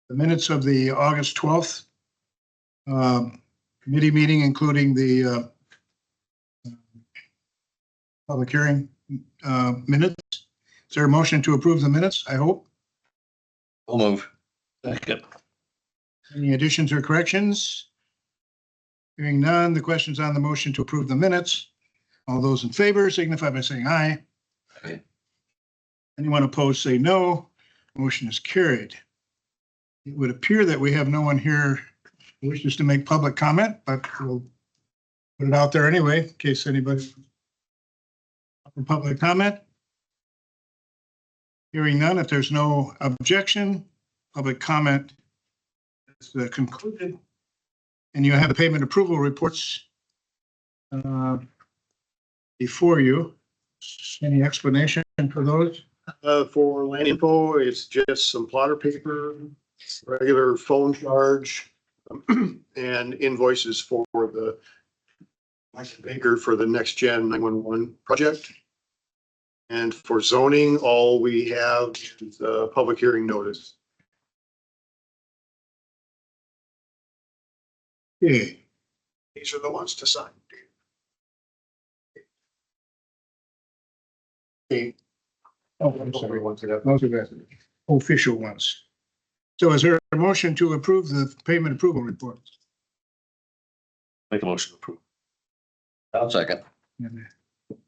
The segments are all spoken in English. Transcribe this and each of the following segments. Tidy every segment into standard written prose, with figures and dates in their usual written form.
the minutes of the August 12th committee meeting, including the public hearing minutes. Is there a motion to approve the minutes, I hope? I'll move. Second. Any additions or corrections? Hearing none, the question's on the motion to approve the minutes. All those in favor signify by saying aye. Aye. Anyone opposed, say no. Motion is carried. It would appear that we have no one here who wishes to make public comment, but we'll put it out there anyway, in case anybody for public comment. Hearing none, if there's no objection, public comment is concluded. And you have the payment approval reports before you. Any explanation for those? For land info, it's just some plotter paper, regular phone charge, and invoices for the Baker for the next gen 911 project. And for zoning, all we have is a public hearing notice. Okay. These are the ones to sign. Okay. Oh, I'm sorry. Those are the official ones. So is there a motion to approve the payment approval reports? Make a motion to approve. I'll second.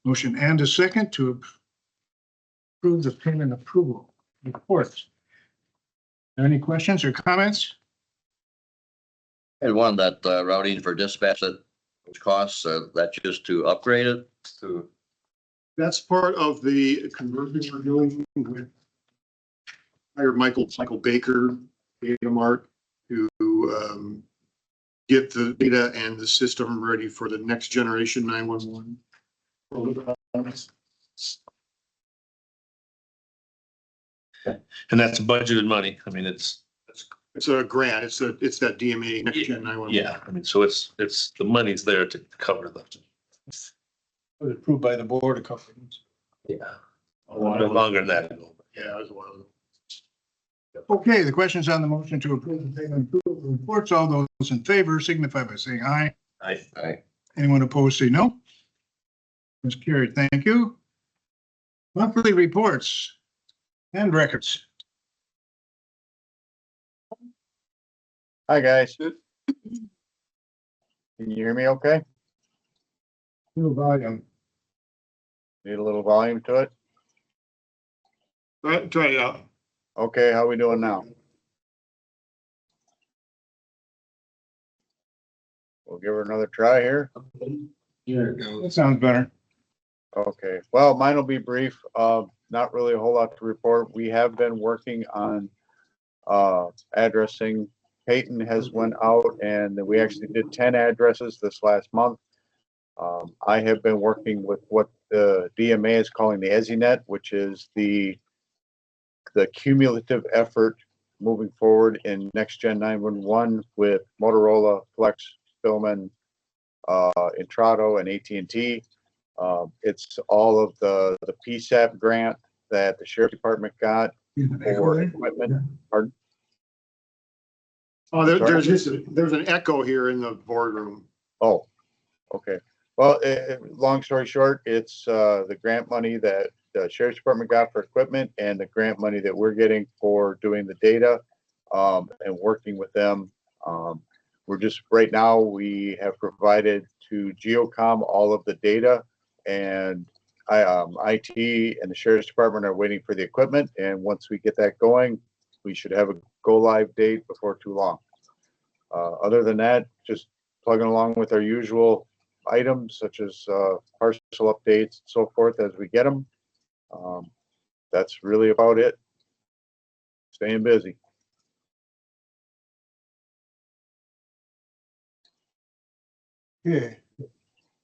Motion and a second to approve the payment approval reports. Any questions or comments? And one that routing for dispatch that which costs that just to upgrade it to. That's part of the conversion we're doing with hired Michael Baker, Data Mart, to get the data and the system ready for the next generation 911. And that's budgeted money. I mean, it's a grant. It's that DMA next gen 911. yeah. I mean, so it's the money's there to cover the. Was approved by the board a couple of months. Yeah. A little bit longer than that. Yeah, it was a while ago. Okay, the questions on the motion to approve the payment approval reports. All those in favor signify by saying aye. Aye. Anyone opposed, say no. It's carried. Thank you. Monthly reports and records. Hi, guys. Can you hear me okay? New volume. Need a little volume to it? Try it out. Okay, how we doing now? We'll give her another try here. That sounds better. Okay, well, mine will be brief. Not really a whole lot to report. We have been working on addressing. Peyton has went out and we actually did 10 addresses this last month. I have been working with what the DMA is calling the EZNet, which is the cumulative effort moving forward in next gen 911 with Motorola, Flex, Spillman, Intrado, and AT&T. It's all of the PSAP grant that the Sheriff Department got for equipment. Pardon? Oh, there's an echo here in the boardroom. Oh, okay. Well, long story short, it's the grant money that the Sheriff's Department got for equipment and the grant money that we're getting for doing the data and working with them. We're just right now we have provided to Geocom all of the data, and IT and the Sheriff's Department are waiting for the equipment. And once we get that going, we should have a go live date before too long. Other than that, just plugging along with our usual items such as parcel updates and so forth as we get them. That's really about it. Staying busy. Yeah.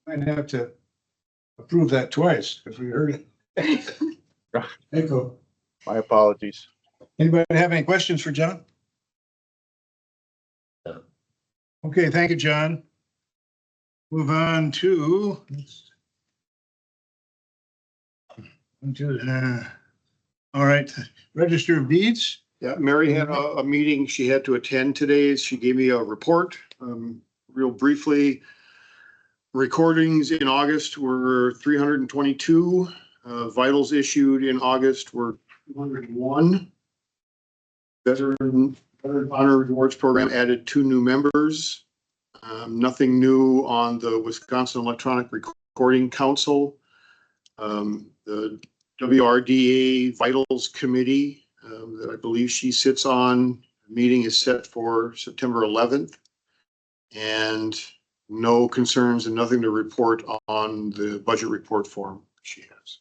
Might have to approve that twice because we heard it. Echo. My apologies. Anybody have any questions for John? No. Okay, thank you, John. Move on to all right, Register of Deeds. Yeah, Mary had a meeting she had to attend today. She gave me a report, real briefly. Recordings in August were 322. Vitals issued in August were 201. Veteran Honor Rewards Program added 2 new members. Nothing new on the Wisconsin Electronic Recording Council. The WRDA Vitals Committee that I believe she sits on, meeting is set for September 11th. And no concerns and nothing to report on the budget report form she has.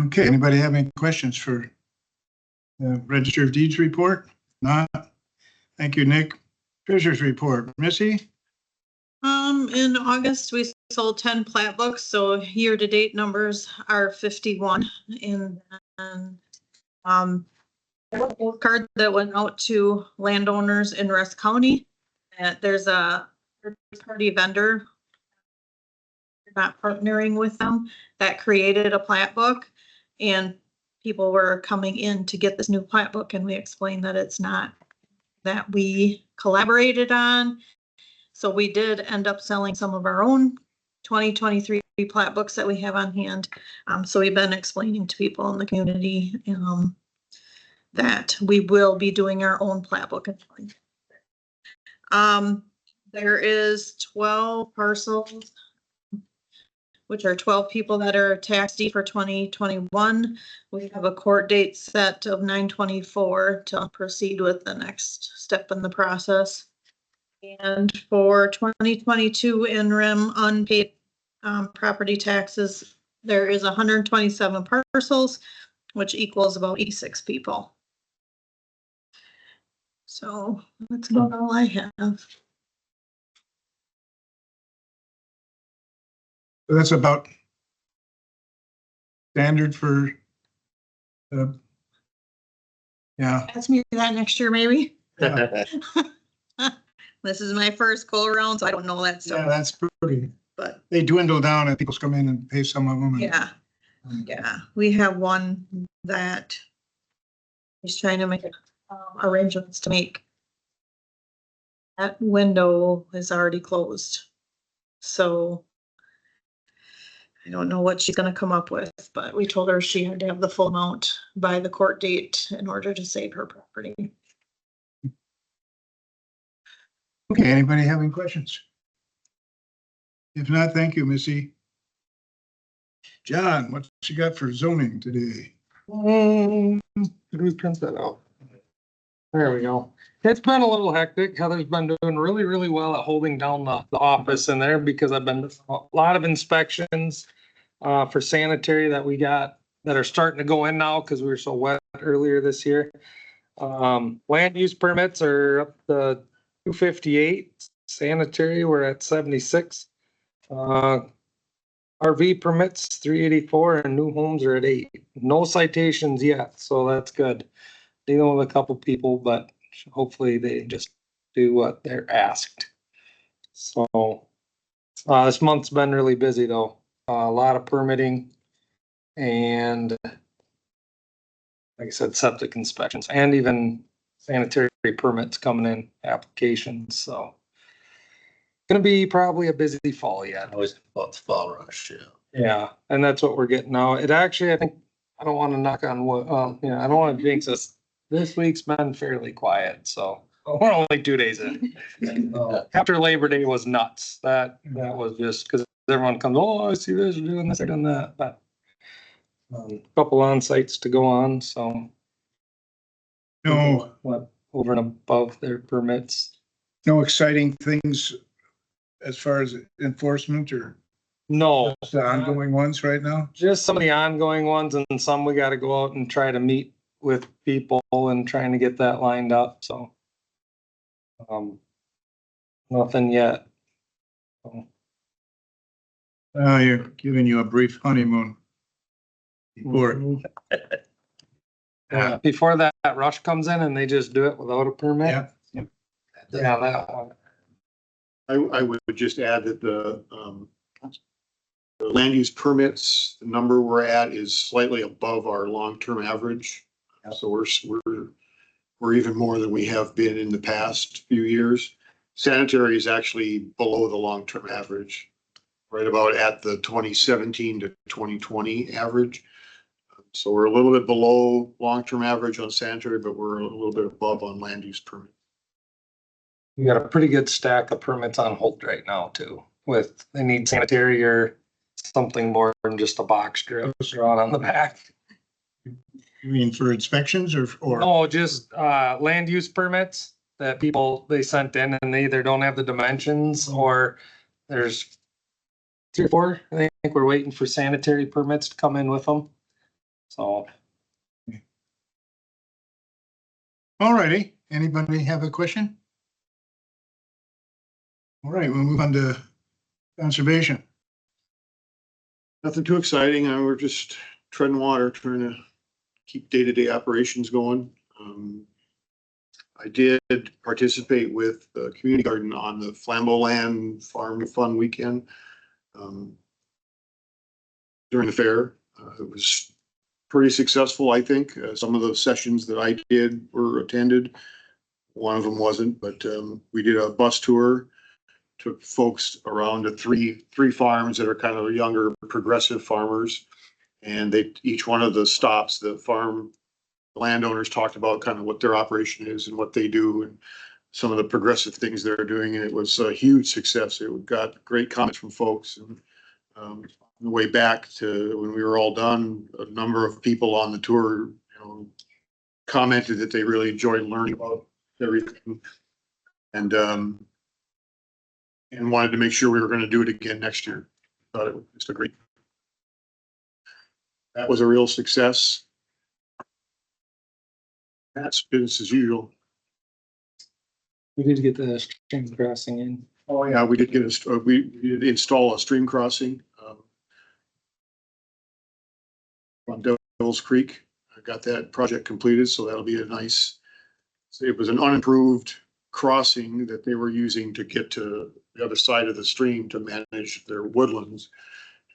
Okay, anybody have any questions for the Register of Deeds report? Not? Thank you, Nick. Treasurer's report. Missy? In August, we sold 10 plat books, so year-to-date numbers are 51. And card that went out to landowners in Rusk County. There's a third-party vendor, not partnering with them, that created a plat book, and people were coming in to get this new plat book, and we explained that it's not that we collaborated on. So we did end up selling some of our own 2023 plat books that we have on hand. So we've been explaining to people in the community that we will be doing our own plat book. There is 12 parcels, which are 12 people that are tax deed for 2021. We have a court date set of 9/24 to proceed with the next step in the process. And for 2022 interim unpaid property taxes, there is 127 parcels, which equals about 86 people. So that's about all I have. That's about standard for, yeah. Ask me that next year, maybe. This is my first go around, so I don't know that Yeah, stuff, that's pretty, but they dwindle down and people come in and pay some of them. yeah. Yeah, we have one that he's trying to make arrangements to make. That window is already closed. So I don't know what she's gonna come up with, but we told her she had to have the full amount by the court date in order to save her property. Okay, anybody have any questions? If not, thank you, Missy. John, what you got for zoning today? Did we print that out? There we go. It's been a little hectic. Heather's been doing really, really well at holding down the office in there because I've been a lot of inspections for sanitary that we got that are starting to go in now because we were so wet earlier this year. Land use permits are up to 258. Sanitary, we're at 76. RV permits 384 and new homes are at 8. No citations yet, so that's good. Dealing with a couple people, but hopefully they just do what they're asked. So this month's been really busy though. A lot of permitting and like I said, septic inspections and even sanitary permits coming in, applications. So gonna be probably a busy fall yet. Always about the fall rush, yeah. Yeah, and that's what we're getting now. It actually, I think, I don't want to knock on wood, I don't want to jinx us. This week's been fairly quiet, so we're only 2 days in. After Labor Day was nuts. That was just because everyone comes, oh, I see this, you're doing this, you're doing that, but couple on sites to go on, so. No, What, over and above their permits? no exciting things as far as enforcement or No. the ongoing ones right now? Just some of the ongoing ones and some we gotta go out and try to meet with people and trying to get that lined up, so. Nothing yet. So, You're giving you a brief honeymoon. Before, yeah, before that rush comes in and they just do it without a permit. yeah, Yeah, that one. I would just add that the The land use permits, the number we're at is slightly above our long-term average. So we're even more than we have been in the past few years. Sanitary is actually below the long-term average, right about at the 2017 to 2020 average. So we're a little bit below long-term average on sanitary, but we're a little bit above on land use permit. We got a pretty good stack of permits on hold right now too, with, they need sanitary or something more than just a box drawn on the back. You mean for inspections or? No, just, land use permits that people, they sent in and they either don't have the dimensions or there's 3 or 4. I think we're waiting for sanitary permits to come in with them. So. All righty. Anybody have a question? All right, we'll move on to conservation. Nothing too exciting. We're just treading water, trying to keep day-to-day operations going. I did participate with the community garden on the Flambeau Farm Fun Weekend during the fair. It was pretty successful, I think. Some of the sessions that I did were attended. One of them wasn't, but we did a bus tour, took folks around to three farms that are kind of younger, progressive farmers. And each one of the stops, the farm landowners talked about kind of what their operation is and what they do and some of the progressive things they're doing. And it was a huge success. It got great comments from folks. And on the way back to when we were all done, a number of people on the tour, commented that they really enjoyed learning about everything. And wanted to make sure we were going to do it again next year. Thought it was just a great. That was a real success. That's business as usual. We did get the stream crossing in. Oh yeah, we did get we did install a stream crossing on Devil's Creek. I got that project completed, so that'll be a nice. It was an unimproved crossing that they were using to get to the other side of the stream to manage their woodlands,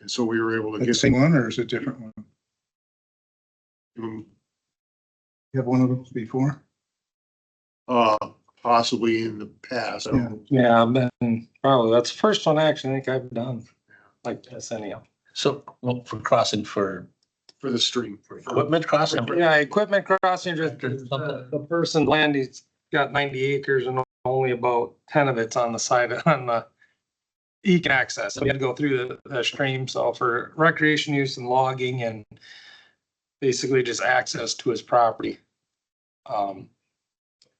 and so we were able to The get same one or is it a different one? them. You have one of those before? Possibly in the past. I don't know. Yeah, I've been, probably, that's the first one actually I think I've done like this anyhow. So, well, for crossing for For the stream. equipment crossing? Yeah, equipment crossing, just the person land, he's got 90 acres and only about 10 of it's on the side, on the, he can access. So we had to go through the stream. So for recreation use and logging and basically just access to his property.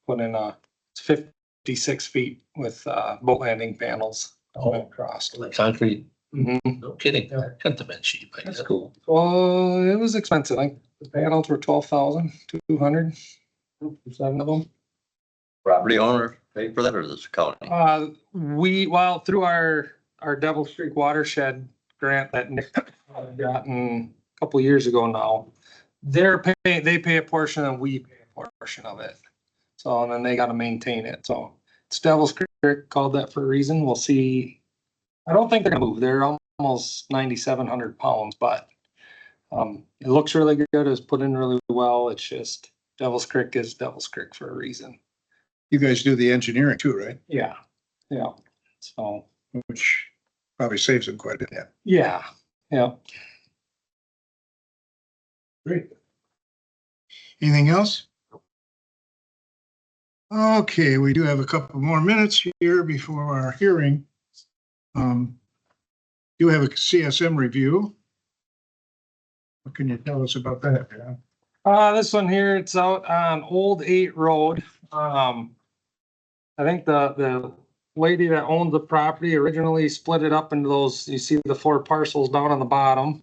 Put in it's 56 feet with, boat landing panels. Oh. Across. Like concrete? Mhm. No kidding. That couldn't have been cheap. I That's guess. cool. Well, it was expensive. Like the panels were 12,200 for 7 of them. Property owner pay for that or this county? Well, through our Devil's Creek watershed grant that Nick gotten a couple years ago now, they pay a portion and we pay a portion of it. So, and then they gotta maintain it. So it's Devil's Creek, called that for a reason. We'll see. I don't think they're gonna move. They're almost 9,700 pounds, but it looks really good. It was put in really well. It's just Devil's Creek is Devil's Creek for a reason. You guys do the engineering too, right? Yeah, yeah. So, Which probably saves them quite a bit. yeah, yeah. Great. Anything else? Okay, we do have a couple more minutes here before our hearing. Do have a CSM review. What can you tell us about that? This one here, it's out on Old 8 Road. I think the lady that owned the property originally split it up into those, you see the 4 parcels down on the bottom.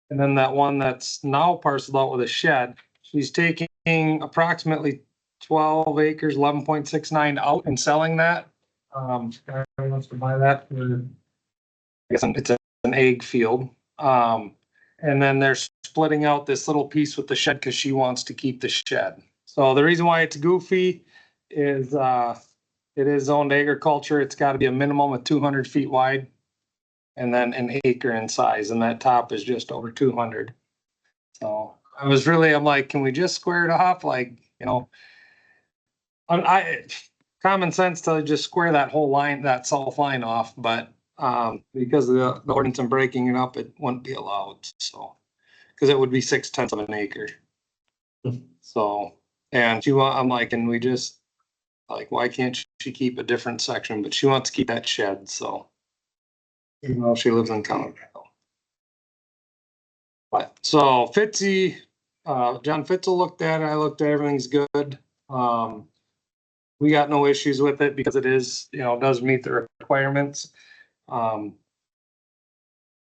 And then that one that's now parceled out with a shed. She's taking approximately 12 acres, 11.69 out and selling that. Guy wants to buy that for, I guess it's an egg field. And then they're splitting out this little piece with the shed because she wants to keep the shed. So the reason why it's goofy is it is zoned agriculture. It's got to be a minimum of 200 feet wide. and then an acre in size, and that top is just over 200. So I'm like, can we just square it off? Like, you know, I common sense to just square that whole line, that south line off, but because of the ordinance and breaking it up, it wouldn't be allowed, so. Cause it would be 6/10 of an acre. So, and I'm like, and we just, like, why can't she keep a different section, but she wants to keep that shed, so. Even though she lives in town. But, so Fitzy, John Fitzel looked at it, I looked at it, everything's good. We got no issues with it because it is, you know, does meet the requirements.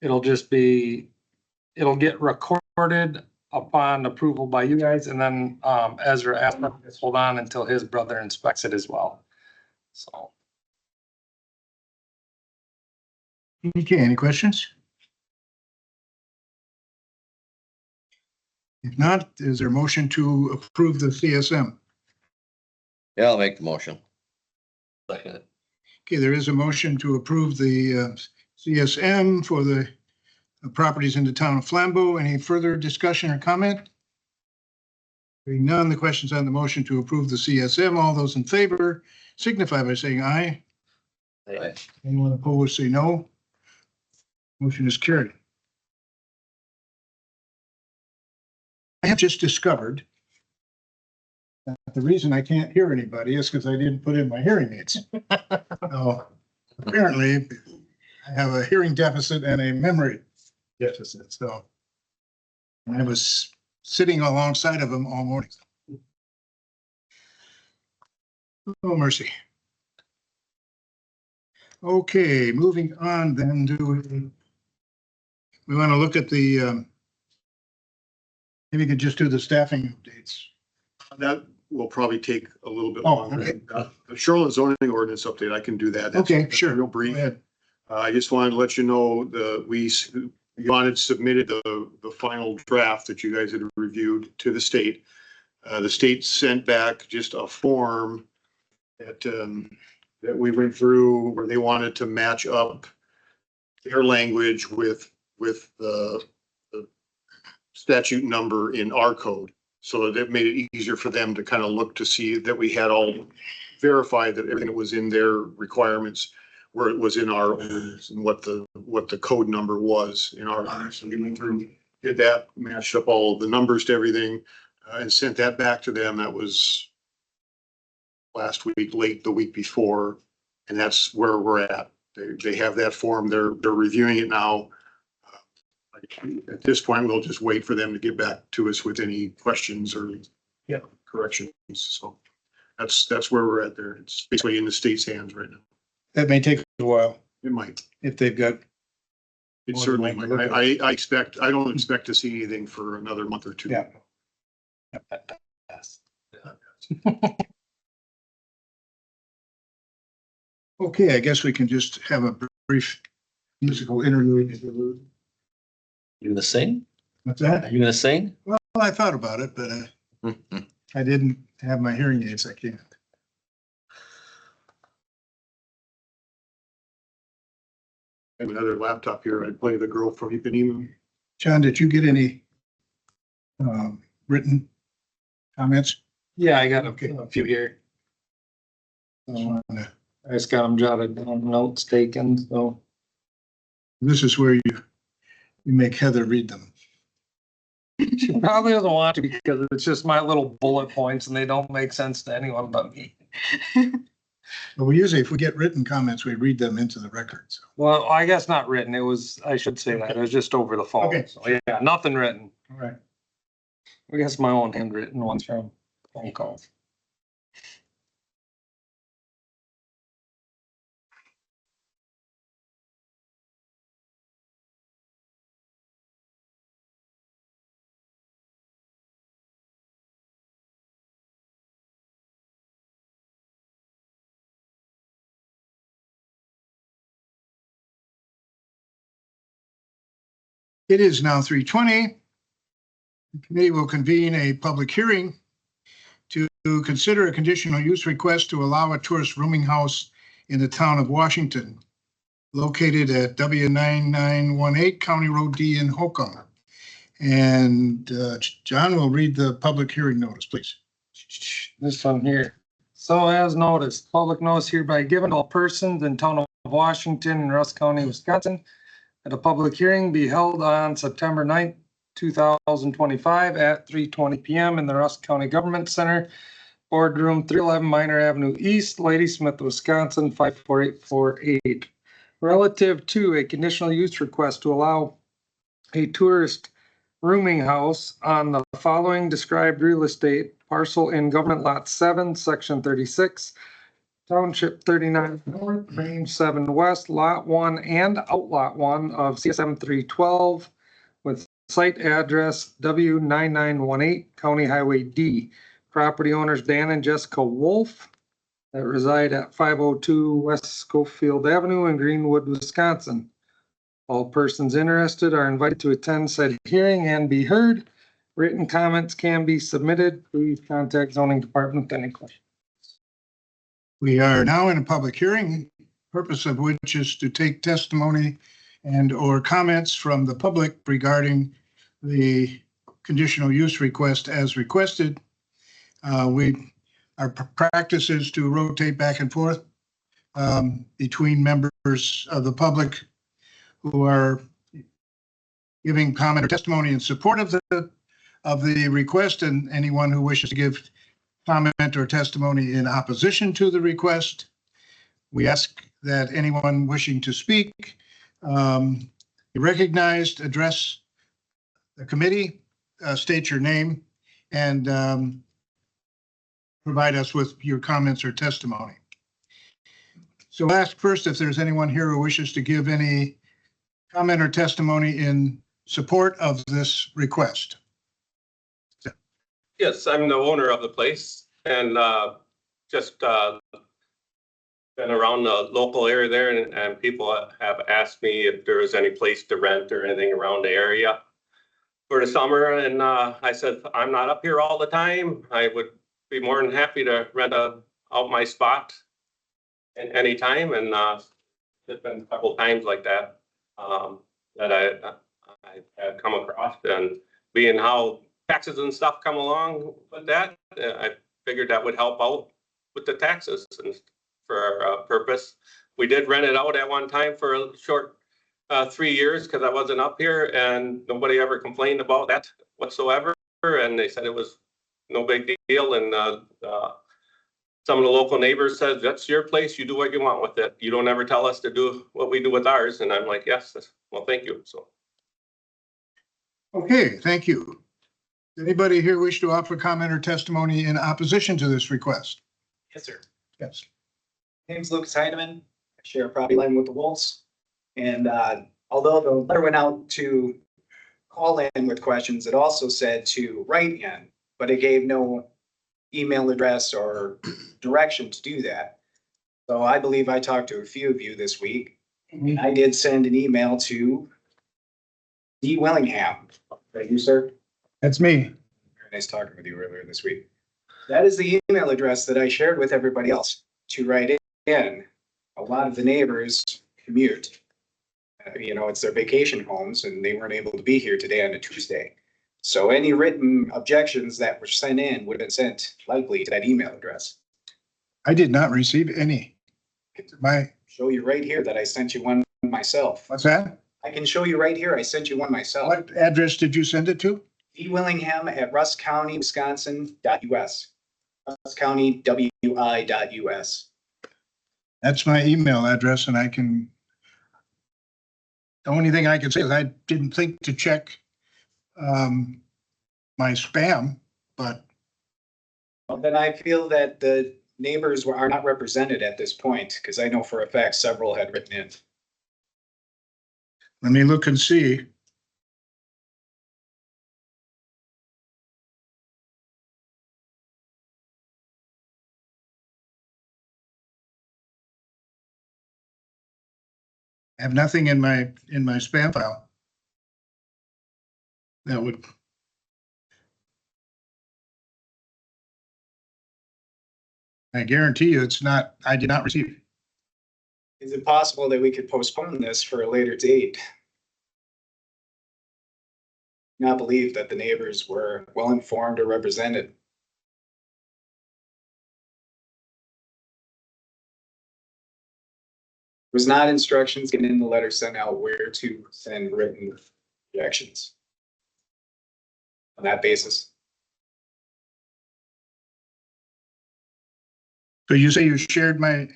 It'll just be, it'll get recorded upon approval by you guys, and then Ezra asked me to hold on until his brother inspects it as well. So. Okay, any questions? If not, is there a motion to approve the CSM? Yeah, I'll make the motion. Second it. Okay, there is a motion to approve the CSM for the properties in the town of Flambeau. Any further discussion or comment? Hearing none, the questions on the motion to approve the CSM. All those in favor signify by saying aye. Aye. Anyone opposed, say no. Motion is carried. I have just discovered that the reason I can't hear anybody is because I didn't put in my hearing aids. So apparently, I have a hearing deficit and a memory deficit, so. And I was sitting alongside of them all morning. Oh, mercy. Okay, moving on then to, we want to look at the, maybe we could just do the staffing updates. That will probably take a little bit Oh, longer. okay. The shoreline zoning ordinance update, I can do that. That's- Okay, that's sure. Real Go brief. ahead. I just wanted to let you know, wanted submitted the final draft that you guys had reviewed to the state. The state sent back just a form that we went through where they wanted to match up their language with the statute number in our code. So that made it easier for them to kind of look to see that we had all verified that everything that was in their requirements, where it was in our ordinance and what the code number was in our ordinance. So we went through, did that, matched up all the numbers to everything, and sent that back to them. That was last week, late the week before, and that's where we're at. They have that form. They're reviewing it now. At this point, we'll just wait for them to get back to us with any questions or corrections. So that's where we're at there. It's basically in the state's hands right now. That may take a while It might. if they've got, It More certainly than might. likely. I don't expect to see anything for another month or two. Yeah. Okay, I guess we can just have a brief musical interlude. You gonna sing? What's Are that? you gonna sing? Well, I thought about it, but I didn't have my hearing aids. I can't. I have another laptop here. I'd play the girl from Ipanema. John, did you get any written comments? Yeah, I got Okay. a few here. Uh, I just got them jotted down, notes taken, so. This is where you make Heather read them. She probably doesn't want to because it's just my little bullet points and they don't make sense to anyone but me. But we usually, if we get written comments, we read them into the records. Well, I guess not written. It was, I should say that. It was just over the phone. Okay. So yeah, nothing written. All right. I guess my own handwritten ones from phone calls. It is now 3:20. The committee will convene a public hearing to consider a conditional use request to allow a tourist rooming house in the town of Washington. located at W9918 County Road D in Holcomb. And John will read the public hearing notice, please. This one here. So as noticed, public notice hereby given to all persons in town of Washington and Rusk County, Wisconsin, at a public hearing be held on September 9th, 2025 at 3:20 PM in the Rusk County Government Center, boardroom 311 Minor Avenue East, Ladysmith, Wisconsin 54848. Relative to a conditional use request to allow a tourist rooming house on the following described real estate parcel in Government Lot 7, Section 36, Township 39 North, Range 7 West, Lot 1 and Outlot 1 of CSM 312 with site address W9918, County Highway D. Property owners Dan and Jessica Wolf that reside at 502 West Schofield Avenue in Greenwood, Wisconsin. All persons interested are invited to attend said hearing and be heard. Written comments can be submitted. Please contact zoning department with any questions. We are now in a public hearing, purpose of which is to take testimony and or comments from the public regarding the conditional use request as requested. Our practice is to rotate back and forth between members of the public who are giving comment or testimony in support of the request, and anyone who wishes to give comment or testimony in opposition to the request. We ask that anyone wishing to speak be recognized, address the committee, state your name, and provide us with your comments or testimony. So I'll ask first if there's anyone here who wishes to give any comment or testimony in support of this request. Yes, I'm the owner of the place and just been around the local area there and people have asked me if there was any place to rent or anything around the area for the summer. And I said, I'm not up here all the time. I would be more than happy to rent out my spot at any time. And there's been a couple times like that that I had come across, and being how taxes and stuff come along with that, I figured that would help out with the taxes and for our purpose. We did rent it out at one time for a short 3 years because I wasn't up here, and nobody ever complained about that whatsoever. And they said it was no big deal. And some of the local neighbors said, that's your place. You do what you want with it. You don't ever tell us to do what we do with ours. And I'm like, yes, well, thank you. So. Okay, thank you. Does anybody here wish to offer comment or testimony in opposition to this request? Yes, sir. Yes. Name's Lucas Heineman. I share a property line with the Wolves. And although the letter went out to call in with questions, it also said to write in, but it gave no email address or direction to do that. So I believe I talked to a few of you this week. And I did send an email to D. Willingham. Thank you, sir. That's me. Very nice talking with you earlier this week. That is the email address that I shared with everybody else to write in. A lot of the neighbors commute. It's their vacation homes and they weren't able to be here today on a Tuesday. So any written objections that were sent in would have been sent likely to that email address. I did not receive any. Show you right here that I sent you one myself. What's that? I can show you right here. I sent you one myself. What address did you send it to? D. Willingham at ruskcountywisconsin.us. ruskcountywi.us. That's my email address, and the only thing I can say is I didn't think to check my spam, but. Well, then I feel that the neighbors are not represented at this point, because I know for a fact several had written in. Let me look and see. I have nothing in my spam file. That would. I guarantee you it's not, I did not receive it. Is it possible that we could postpone this for a later date? Not believe that the neighbors were well informed or represented. Was not instructions given in the letter sent out where to send written objections. On that basis, So you say you shared my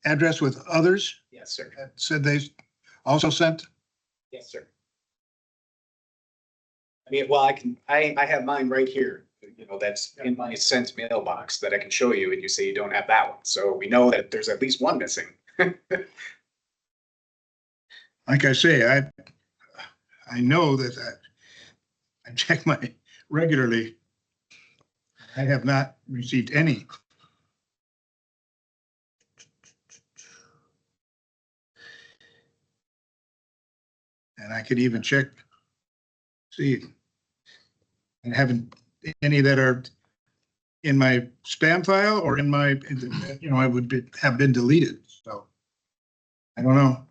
address with others yes, sir. that said they also sent? Yes, sir. I mean, well, I have mine right here, you know, that's in my sent mailbox that I can show you, and you say you don't have that one, so we know that there's at least one missing. Like I say, I know that I check my regularly. I have not received any. And I could even check, see, I haven't any that are in my spam file or in my, I have been deleted, so. I don't know.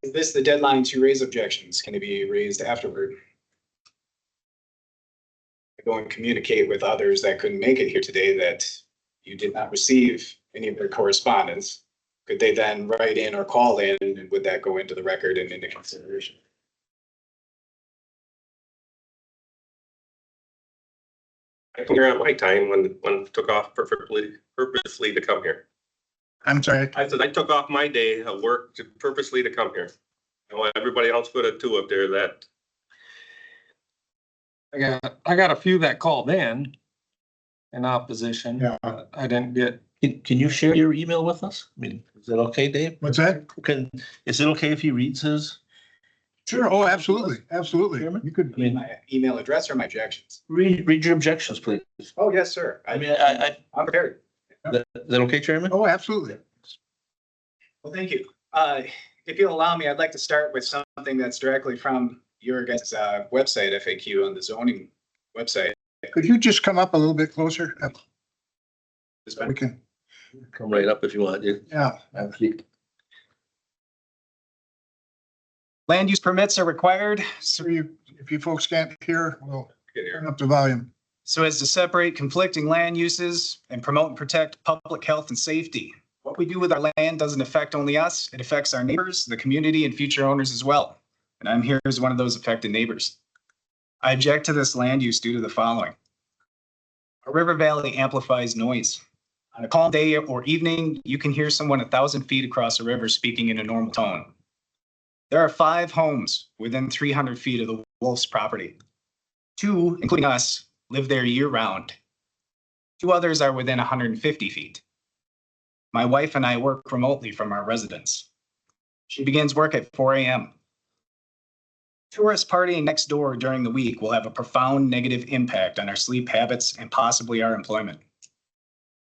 Is this the deadline to raise objections? Can it be raised afterward? I go and communicate with others that couldn't make it here today that you did not receive any of their correspondence. Could they then write in or call in, and would that go into the record and into consideration? I can grant my time when took off purposely to come here. I'm sorry. I said I took off my day of work purposely to come here. I want everybody else would have too up there that. I got a few that called in opposition. Yeah. But I didn't get, Can you share your email with us? I mean, is that okay, Dave? What's that? Is it okay if he reads his? Sure. Oh, absolutely. Absolutely. Chairman? You could. I mean, my email address or my objections? Read your objections, please. Oh, yes, sir. I mean, I'm prepared. is that okay, Chairman? Oh, absolutely. Well, thank you. If you'll allow me, I'd like to start with something that's directly from your guys' website, FAQ, on the zoning website. Could you just come up a little bit closer? We can, Come right up if you want. yeah. Land use permits are required. So if you folks can't hear, we'll Get here. turn up the volume. So as to separate conflicting land uses and promote and protect public health and safety. What we do with our land doesn't affect only us, it affects our neighbors, the community, and future owners as well. And I'm here as one of those affected neighbors. I object to this land use due to the following. A river valley amplifies noise. On a calm day or evening, you can hear someone 1,000 feet across a river speaking in a normal tone. There are 5 homes within 300 feet of the Wolf's property. 2, including us, live there year-round. 2 others are within 150 feet. My wife and I work remotely from our residence. She begins work at 4 a.m. Tourists partying next door during the week will have a profound negative impact on our sleep habits and possibly our employment.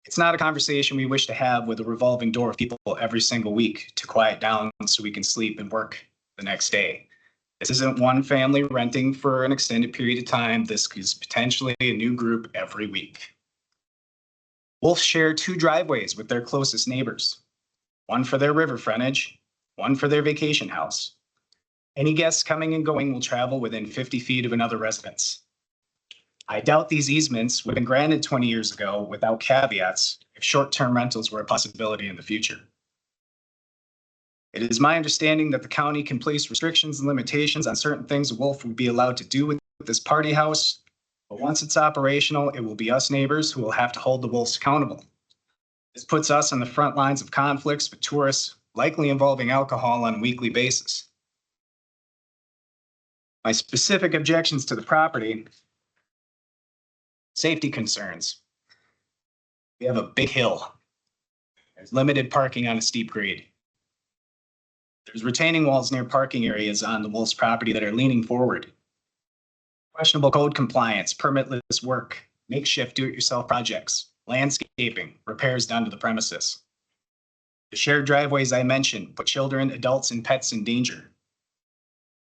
It's not a conversation we wish to have with a revolving door of people every single week to quiet down so we can sleep and work the next day. This isn't one family renting for an extended period of time. This is potentially a new group every week. Wolves share 2 driveways with their closest neighbors, one for their river frontage, one for their vacation house. Any guests coming and going will travel within 50 feet of another residence. I doubt these easements would have been granted 20 years ago without caveats if short-term rentals were a possibility in the future. It is my understanding that the county can place restrictions and limitations on certain things a wolf would be allowed to do with this party house. But once it's operational, it will be us neighbors who will have to hold the wolves accountable. This puts us on the front lines of conflicts with tourists, likely involving alcohol on a weekly basis. My specific objections to the property: safety concerns. We have a big hill. There's limited parking on a steep grade. There's retaining walls near parking areas on the Wolf's property that are leaning forward. Questionable code compliance, permitless work, makeshift do-it-yourself projects, landscaping, repairs done to the premises. The shared driveways I mentioned put children, adults, and pets in danger.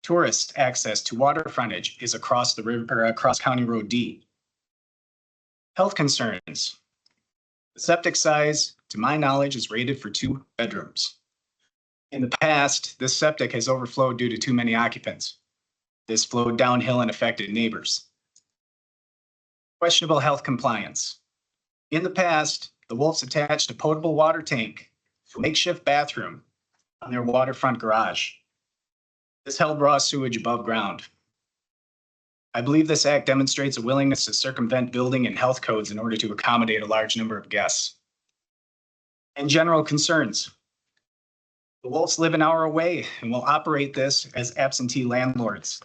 Tourist access to water frontage is across the river, across County Road D. Health concerns. The septic size to my knowledge, is rated for 2 bedrooms. In the past, this septic has overflowed due to too many occupants. This flowed downhill and affected neighbors. Questionable health compliance. In the past, the Wolves attached a potable water tank to a makeshift bathroom on their waterfront garage. This held raw sewage above ground. I believe this act demonstrates a willingness to circumvent building and health codes in order to accommodate a large number of guests. And general concerns. The Wolves live an hour away and will operate this as absentee landlords.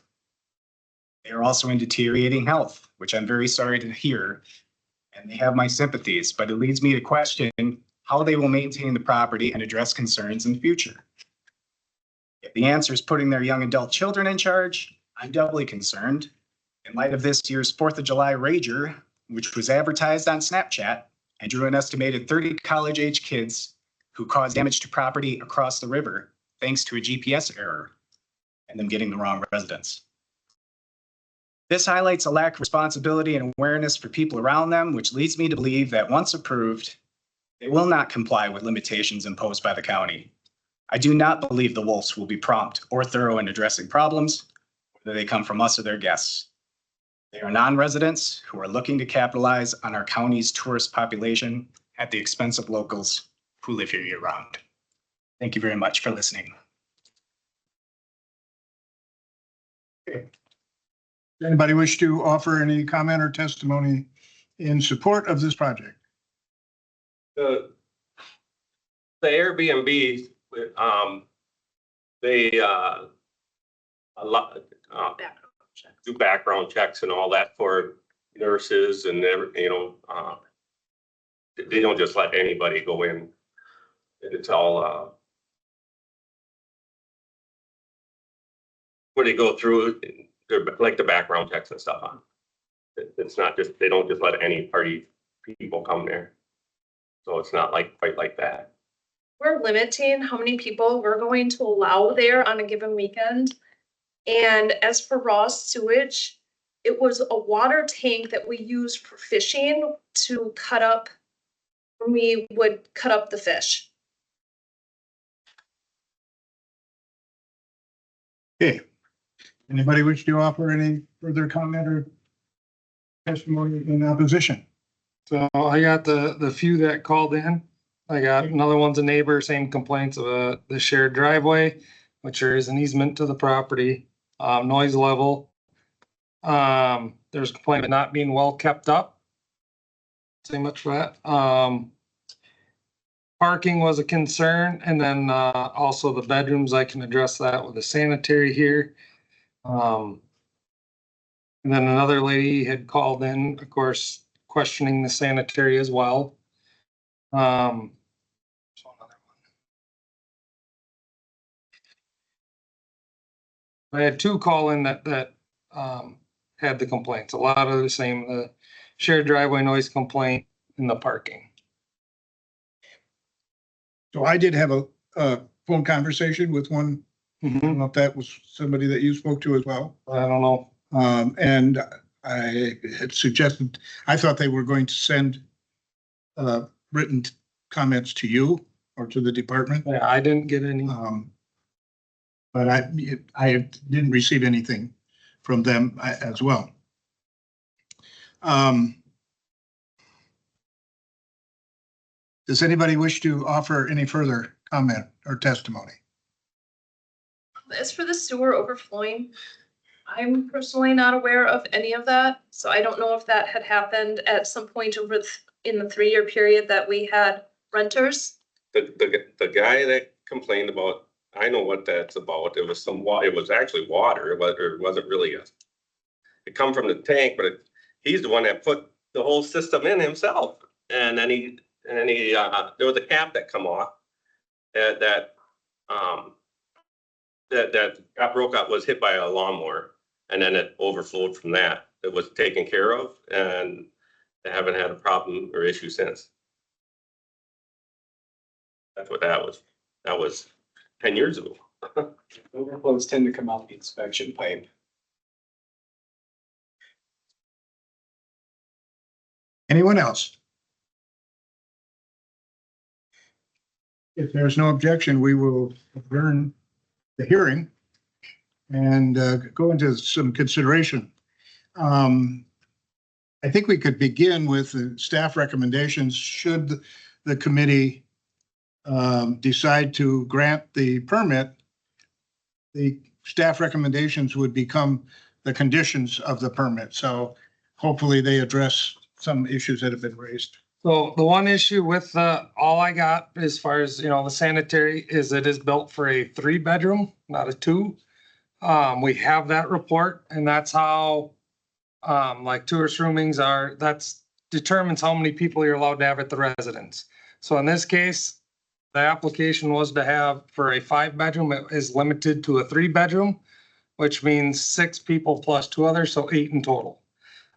They are also in deteriorating health, which I'm very sorry to hear, and they have my sympathies, but it leads me to question how they will maintain the property and address concerns in the future. If the answer is putting their young adult children in charge, I'm doubly concerned. In light of this year's 4th of July Rager, which was advertised on Snapchat and drew an estimated 30 college-age kids who caused damage to property across the river thanks to a GPS error and them getting the wrong residence. This highlights a lack of responsibility and awareness for people around them, which leads me to believe that once approved, they will not comply with limitations imposed by the county. I do not believe the Wolves will be prompt or thorough in addressing problems, whether they come from us or their guests. They are non-residents who are looking to capitalize on our county's tourist population at the expense of locals who live here year-round. Thank you very much for listening. Anybody wish to offer any comment or testimony in support of this project? The Airbnb, they, a lot, do background checks and all that for nurses and every, they don't just let anybody go in. It's all, where they go through, they're like the background checks and stuff on. It's not just, they don't just let any party people come there. So it's not like quite like that. We're limiting how many people we're going to allow there on a given weekend. And as for raw sewage, it was a water tank that we used for fishing to cut up when we would cut up the fish. Okay. Anybody wish to offer any further comment or testimony in opposition? So I got the few that called in. I got another one's a neighbor, same complaints of the shared driveway, which there is an easement to the property, noise level. There's a complaint of it not being well kept up. Say much for that. Parking was a concern, and then also the bedrooms, I can address that with the sanitary here. And then another lady had called in, of course, questioning the sanitary as well. I had 2 call in that had the complaints. A lot of the same, the shared driveway noise complaint and the parking. So I did have a phone conversation with one. I don't know if that was somebody that you spoke to as well. I don't know. And I had suggested, I thought they were going to send written comments to you or to the department. Yeah, I didn't get any. But I didn't receive anything from them as well. Does anybody wish to offer any further comment or testimony? As for the sewer overflowing, I'm personally not aware of any of that. So I don't know if that had happened at some point in the 3-year period that we had renters. The guy that complained about, I know what that's about. It was some water. It was actually water. It wasn't really it come from the tank, but he's the one that put the whole system in himself. And then there was a cap that come off that got broke up, was hit by a lawnmower, and then it overflowed from that. It was taken care of, and they haven't had a problem or issue since. That's what that was. That was 10 years ago. Overflows tend to come out the inspection pipe. Anyone else? If there's no objection, we will adjourn the hearing and go into some consideration. I think we could begin with the staff recommendations should the committee decide to grant the permit. The staff recommendations would become the conditions of the permit. So hopefully they address some issues that have been raised. So the one issue with all I got as far as, the sanitary is it is built for a 3-bedroom, not a 2. We have that report and that's how, like tourist roomings are, that's determines how many people you're allowed to have at the residence. So in this case, the application was to have for a 5-bedroom, it is limited to a 3-bedroom, which means 6 people plus 2 others, so 8 in total.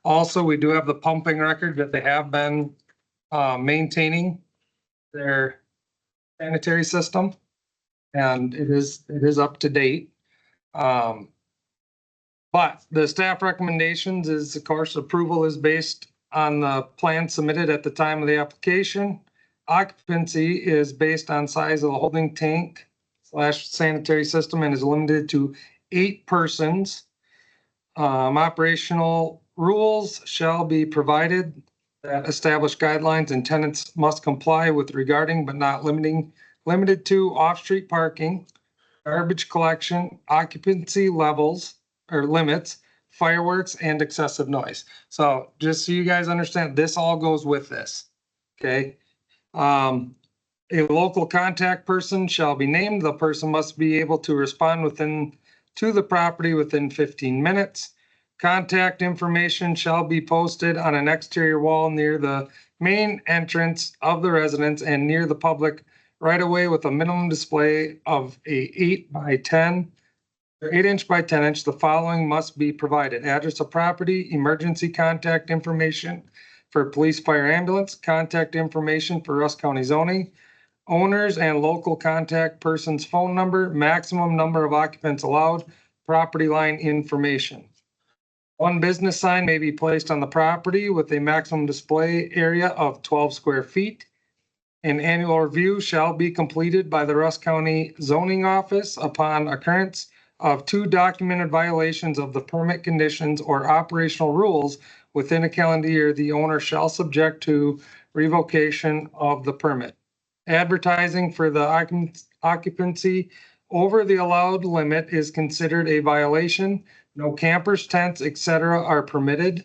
Also, we do have the pumping record that they have been maintaining their sanitary system. And it is up to date. But the staff recommendations is, of course, approval is based on the plan submitted at the time of the application. Occupancy is based on size of the holding tank / sanitary system and is limited to 8 persons. Operational rules shall be provided that establish guidelines and tenants must comply with regarding but not limited to off-street parking, garbage collection, occupancy levels or limits, fireworks, and excessive noise. So just so you guys understand, this all goes with this. Okay. A local contact person shall be named. The person must be able to respond to the property within 15 minutes. Contact information shall be posted on an exterior wall near the main entrance of the residence and near the public right away with a minimum display of a 8 by 10 or 8-inch by 10-inch. The following must be provided: address of property, emergency contact information for police, fire, ambulance, contact information for Rusk County zoning, owners and local contact person's phone number, maximum number of occupants allowed, property line information. 1 business sign may be placed on the property with a maximum display area of 12 square feet. An annual review shall be completed by the Rusk County Zoning Office upon occurrence of 2 documented violations of the permit conditions or operational rules within a calendar year. The owner shall subject to revocation of the permit. Advertising for the occupancy over the allowed limit is considered a violation. No campers, tents, etc. are permitted.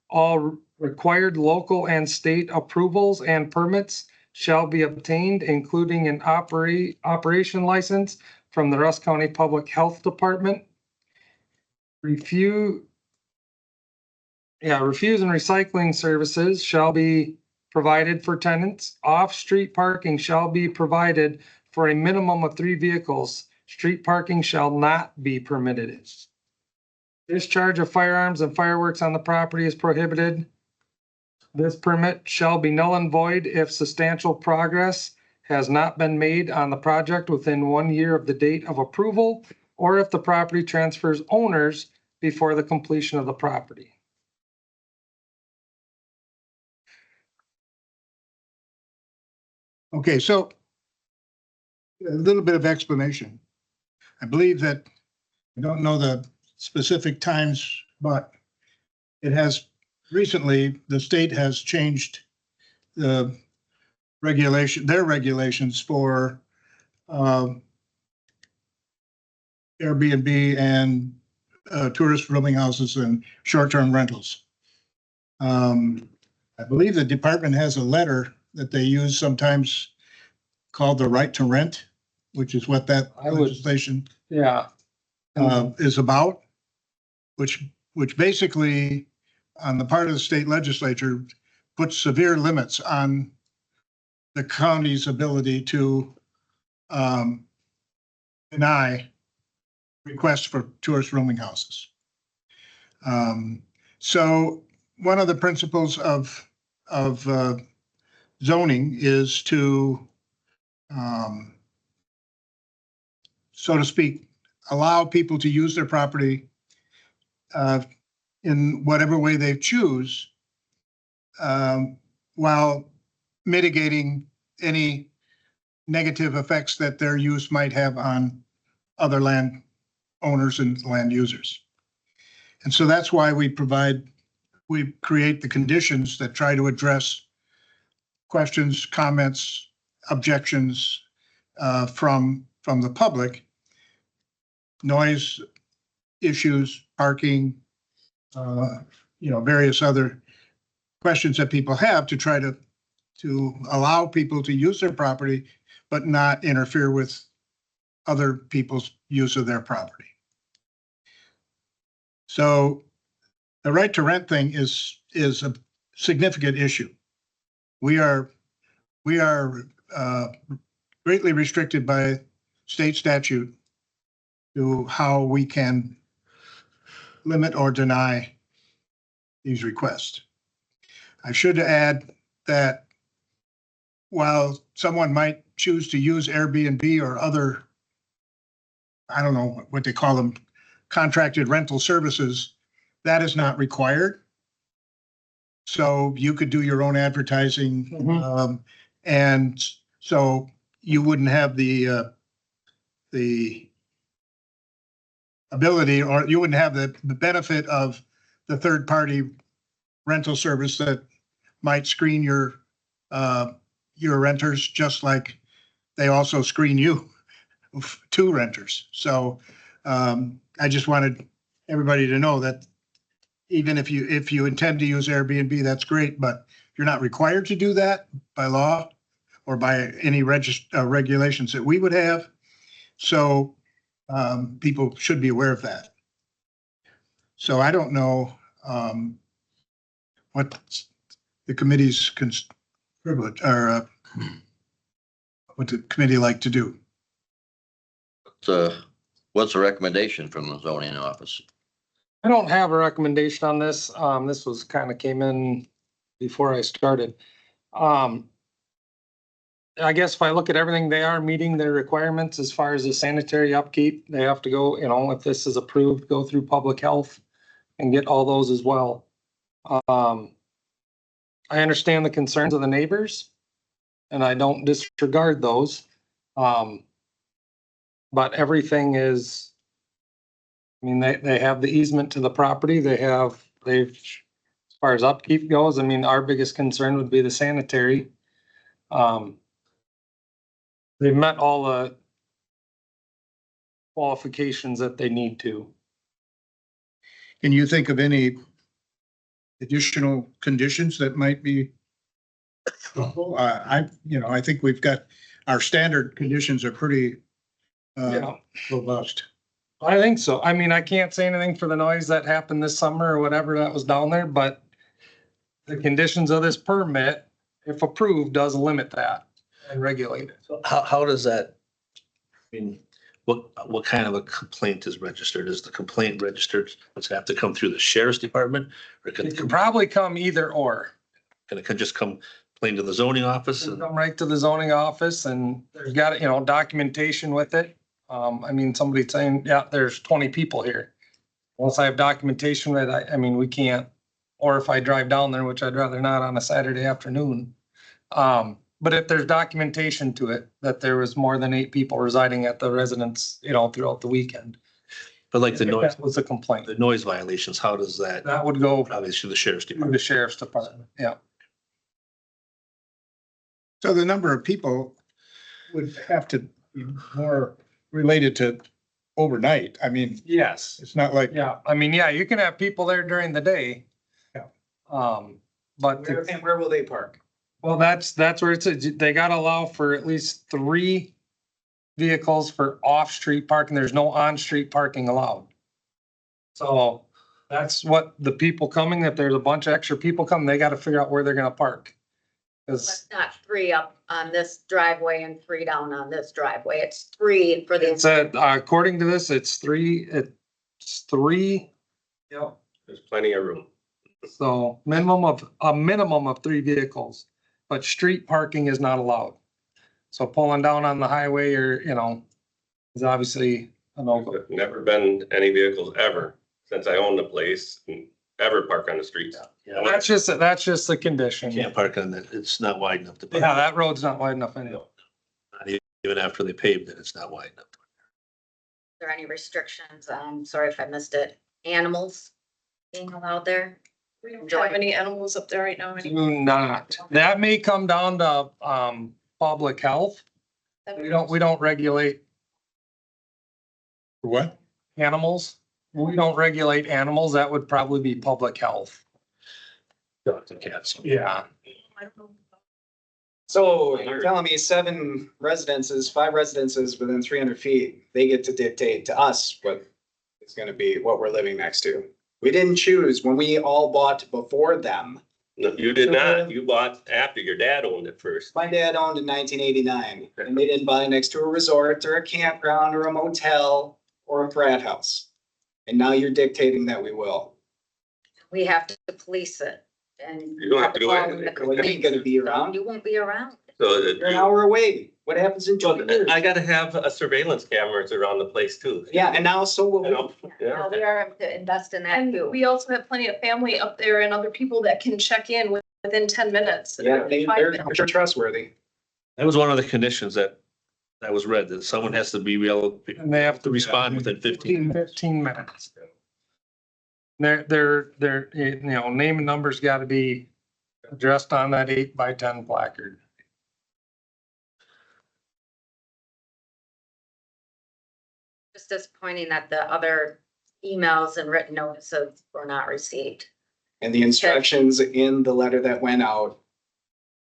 All required local and state approvals and permits shall be obtained, including an operation license from the Rusk County Public Health Department. Refuse and recycling services shall be provided for tenants. Off-street parking shall be provided for a minimum of 3 vehicles. Street parking shall not be permitted. Discharge of firearms and fireworks on the property is prohibited. This permit shall be null and void if substantial progress has not been made on the project within 1 year of the date of approval, or if the property transfers owners before the completion of the property. Okay, so a little bit of explanation. I believe that, I don't know the specific times, but it has recently, the state has changed the their regulations for Airbnb and tourist rooming houses and short-term rentals. I believe the department has a letter that they use sometimes called the right to rent, which is what that legislation is about, which basically on the part of the state legislature puts severe limits on the county's ability to deny requests for tourist rooming houses. So one of the principles of zoning is to, so to speak, allow people to use their property in whatever way they choose, while mitigating any negative effects that their use might have on other land owners and land users. And so that's why we create the conditions that try to address questions, comments, objections from the public, noise issues, parking, various other questions that people have to try to allow people to use their property, but not interfere with other people's use of their property. So the right to rent thing is a significant issue. We are greatly restricted by state statute to how we can limit or deny these requests. I should add that while someone might choose to use Airbnb or other, I don't know what they call them, contracted rental services, that is not required. So you could do your own advertising, and so you wouldn't have the ability, or you wouldn't have the benefit of the third-party rental service that might screen your renters, just like they also screen you to renters. So I just wanted everybody to know that even if you intend to use Airbnb, that's great, but you're not required to do that by law or by any regulations that we would have. So people should be aware of that. So I don't know what the committee's privilege or what the committee like to do. So what's the recommendation from the zoning office? I don't have a recommendation on this. This was kind of came in before I started. I guess if I look at everything, they are meeting their requirements as far as the sanitary upkeep. They have to go, if this is approved, go through public health and get all those as well. I understand the concerns of the neighbors and I don't disregard those. But everything is, they have the easement to the property. They've, as far as upkeep goes, our biggest concern would be the sanitary. They've met all the qualifications that they need to. Can you think of any additional conditions that might be? I think we've got, our standard conditions are pretty robust. I think so. I can't say anything for the noise that happened this summer or whatever that was down there, but the conditions of this permit, if approved, does limit that and regulate it. So how does that, what kind of a complaint is registered? Is the complaint registered? Does it have to come through the sheriff's department? Or It can probably come either or. can it just come plain to the zoning office? Come right to the zoning office and there's got, documentation with it. Somebody saying, yeah, there's 20 people here. Once I have documentation that we can't, or if I drive down there, which I'd rather not on a Saturday afternoon. But if there's documentation to it, that there was more than 8 people residing at the residence, throughout the weekend. But like the noise, That was a complaint. the noise violations, how does that? That would go Probably through the sheriff's to the department. sheriff's department. Yeah. So the number of people would have to be more related to overnight. Yes. It's not like, Yeah. You can have people there during the day. Yeah. But And where will they park? well, that's where it's, they gotta allow for at least 3 vehicles for off-street parking. There's no on-street parking allowed. So that's what the people coming, if there's a bunch of extra people coming, they gotta figure out where they're gonna park. Cause It's not 3 up on this driveway and 3 down on this driveway. It's 3 for the. it's according to this, it's 3. Yep. There's plenty of room. So a minimum of 3 vehicles, but street parking is not allowed. So pulling down on the highway or, is obviously a no-go. There's never been any vehicles ever since I owned the place ever park on the streets. Yeah, That's just the condition. you can't park on that. It's not wide enough to park. Yeah, that road's not wide enough anyway. Not even Even after they paved it, it's not wide enough. there any restrictions? Sorry if I missed it. Animals being allowed there? We don't have any animals up there right now. Do not. That may come down to, public health. We don't regulate What? animals. We don't regulate animals. That would probably be public health. Dogs and cats. Yeah. So you're telling me 5 residences within 300 feet, they get to dictate to us what is gonna be, what we're living next to. We didn't choose when we all bought before them. No, you did not. You bought after your dad owned it first. My dad owned in 1989, and they didn't buy next to a resort or a campground or a motel or a frat house. And now you're dictating that we will. We have to police it and. You don't have to do call anything. the Well, you ain't gonna be around. You won't be around. So You're an hour away. What happens in 2 years? I gotta have a surveillance cameras around the place too. Yeah, and now so will You know? Well, Yeah. we are to invest in that And too. we also have plenty of family up there and other people that can check in within 10 minutes. Yeah, they're 5 minutes. sure trustworthy. That was one of the conditions that was read, that someone has to be able And they have to respond within 15. 15 minutes. Their, you know, name and numbers gotta be addressed on that 8x10 placard. Just disappointing that the other emails and written notices were not received. And the instructions in the letter that went out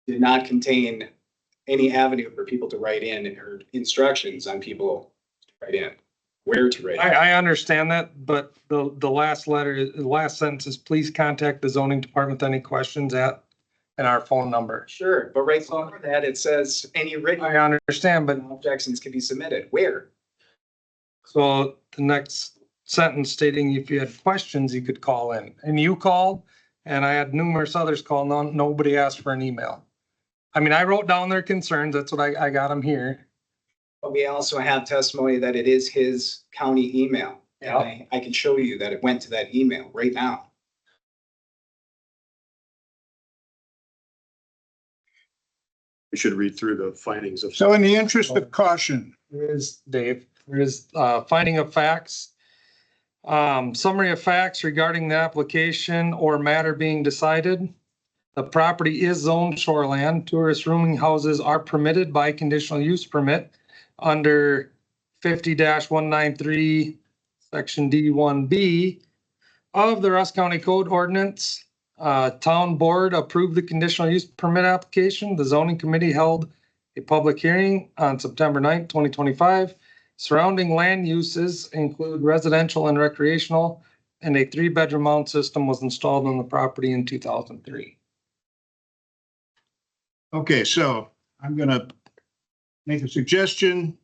did not contain any avenue for people to write in or instructions on people to write in, where to write. in. I understand that, but the last letter, the last sentence is, please contact the zoning department with any questions at, and our phone number. Sure, but right before that, it says any written I understand, but objections can be submitted. Where? so the next sentence stating if you had questions, you could call in, and you called, and I had numerous others call, nobody asked for an email. I mean, I wrote down their concerns, that's what I got them here. But we also have testimony that it is his county email. And I can show you that it went to that email right now. We should read through the findings of. So in the interest of caution, There is, Dave, there is, finding of facts. Summary of facts regarding the application or matter being decided. The property is zoned shoreland. Tourist rooming houses are permitted by conditional use permit under 50-193, section D1B of the Rusk County Code Ordinance. Town Board approved the conditional use permit application. The zoning committee held a public hearing on September 9th, 2025. Surrounding land uses include residential and recreational, and a 3-bedroom mount system was installed on the property in 2003. okay, so I'm gonna make a suggestion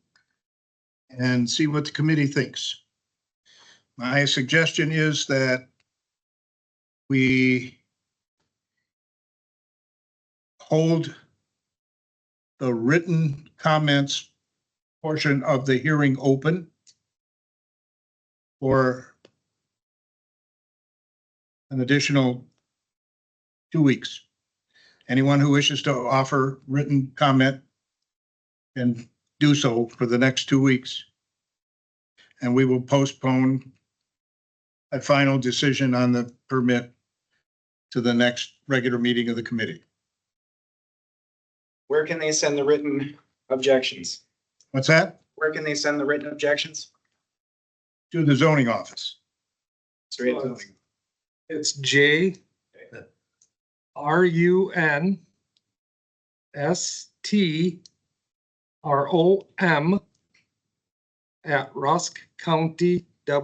and see what the committee thinks. My suggestion is that we hold the written comments portion of the hearing open for an additional 2 weeks. Anyone who wishes to offer written comment can do so for the next 2 weeks. And we will postpone a final decision on the permit to the next regular meeting of the committee. Where can they send the written objections? What's that? Where can they send the written objections? To the zoning office. Straight to the- It's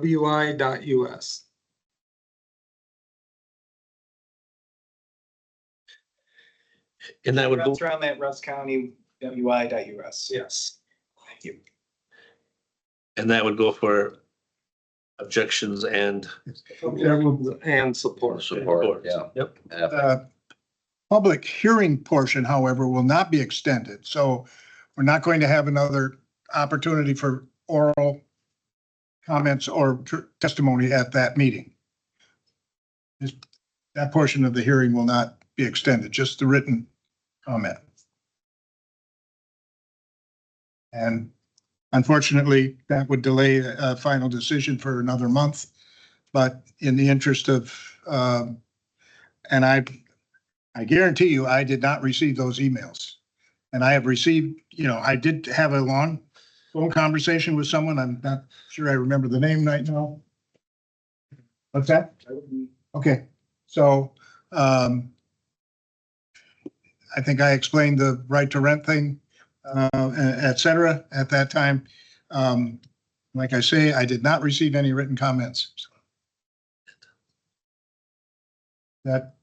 JRUNSTROM@ruskcountywi.us. And that would go, Restaurant at ruskcountywi.us. Yes. Thank you. and that would go for objections and And support. Support, yeah. Yep. The public hearing portion, however, will not be extended, so we're not going to have another opportunity for oral comments or testimony at that meeting. That portion of the hearing will not be extended, just the written comment. And unfortunately, that would delay a final decision for another month. But in the interest of, and I guarantee you, I did not receive those emails. And I have received, I did have a long phone conversation with someone. I'm not sure I remember the name right now. What's that? Okay, so, I think I explained the right to rent thing, et cetera, at that time. Like I say, I did not receive any written comments. That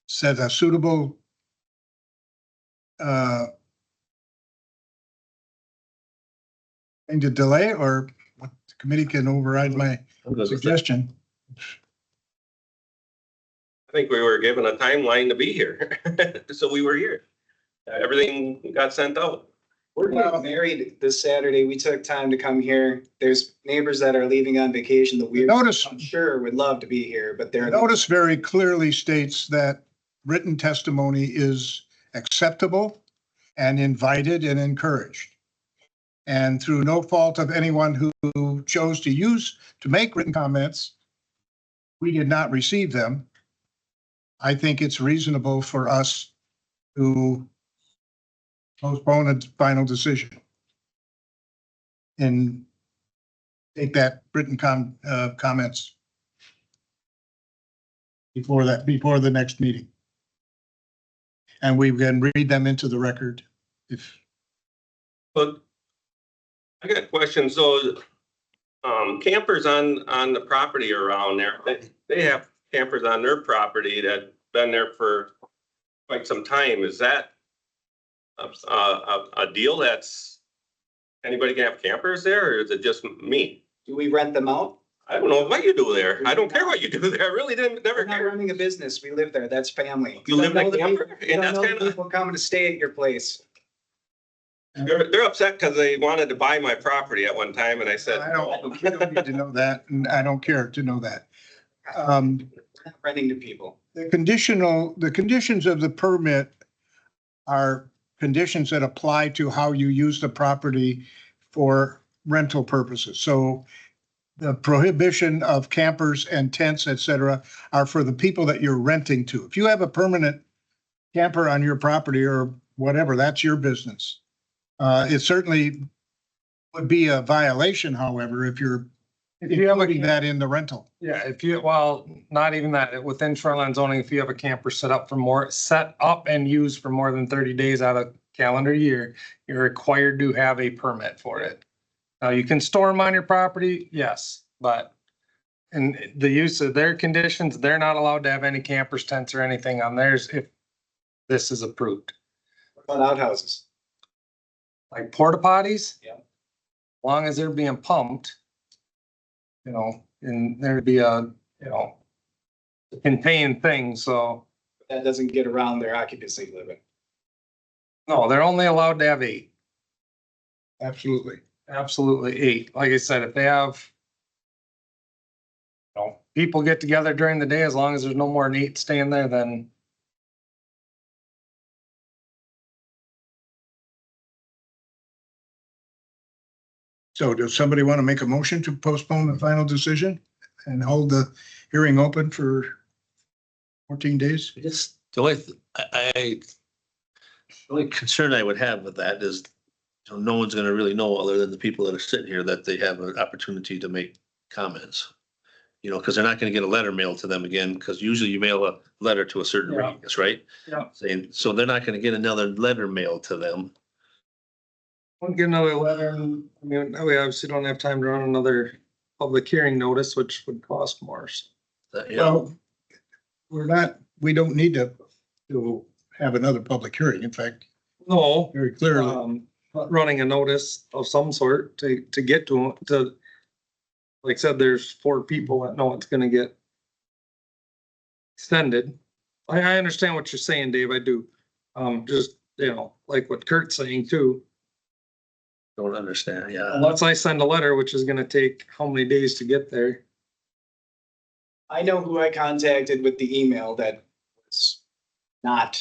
said a suitable thing to delay, or the committee can override my suggestion. I think we were given a timeline to be here, so we were here. Everything got sent out. We're getting married this Saturday. We took time to come here. There's neighbors that are leaving on vacation that we, Notice, I'm sure, would love to be here, but they're. notice very clearly states that written testimony is acceptable and invited and encouraged. And through no fault of anyone who chose to make written comments, we did not receive them. I think it's reasonable for us to postpone a final decision and take that written comments before the next meeting. And we can read them into the record if. But I got questions. So, campers on the property around there, they have campers on their property that been there for quite some time. Is that a deal that's anybody can have campers there, or is it just me? Do we rent them out? I don't know what you do there. I don't care what you do there. I really never We're not care. running a business. We live there. That's family. You live in a don't know the camper? people- And you don't that's know the kinda- people coming to stay at your place. They're upset because they wanted to buy my property at one time, and I said, I don't, you don't need to know that, and I don't care to know that. We're not renting to people. The conditions of the permit are conditions that apply to how you use the property for rental purposes. So the prohibition of campers and tents, et cetera, are for the people that you're renting to. If you have a permanent camper on your property or whatever, that's your business. It certainly would be a violation, however, if you're you have a- including that in the rental. Yeah, well, not even that, within shoreline zoning, if you have a camper set up and used for more than 30 days out of calendar year, you're required to have a permit for it. Now, you can store them on your property, yes, but in the use of their conditions, they're not allowed to have any campers, tents, or anything on theirs if this is approved. What about outhouses? Like porta potties? Yeah. As long as they're being pumped, and there'd be a, contained thing, so, That doesn't get around their occupancy limit. no, they're only allowed to have 8. Absolutely. Absolutely 8. Like I said, if they have, people get together during the day, as long as there's no more than 8 staying there, then. So does somebody want to make a motion to postpone the final decision and hold the hearing open for 14 days? Just the only, the only concern I would have with that is, no one's gonna really know other than the people that are sitting here that they have an opportunity to make comments. Cause they're not gonna get a letter mailed to them again, cause usually you mail a letter to a certain Yeah. radius, right? Yeah. Saying, so they're not gonna get another letter mailed to them. We'll get another letter, and, we obviously don't have time to run another public hearing notice, which would cost more. So. Well, we don't need to have another public hearing. In fact, No, very clearly. running a notice of some sort to get to, like I said, there's 4 people that know it's gonna get extended. I understand what you're saying, Dave, I do. Just, like what Kurt's saying too. Don't understand, yeah. Unless I send a letter, which is gonna take how many days to get there? I know who I contacted with the email that was not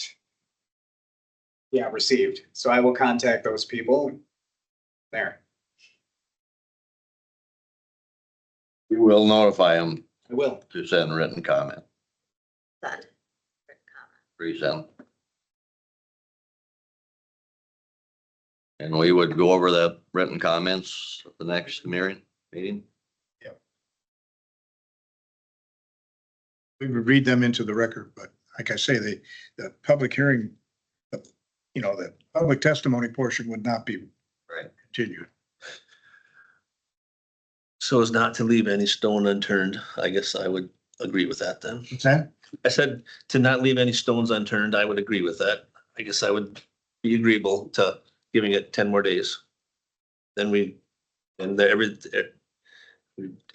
received. So I will contact those people there. We will notify them I will. to send written comment, Send. resend. And we would go over the written comments at the next meeting. We would read them into the record, but like I say, the public hearing, the public testimony portion would not be Right. continued. So as not to leave any stone unturned, I guess I would agree with that then. What's that? I said to not leave any stones unturned, I would agree with that. I guess I would be agreeable to giving it 10 more days. Then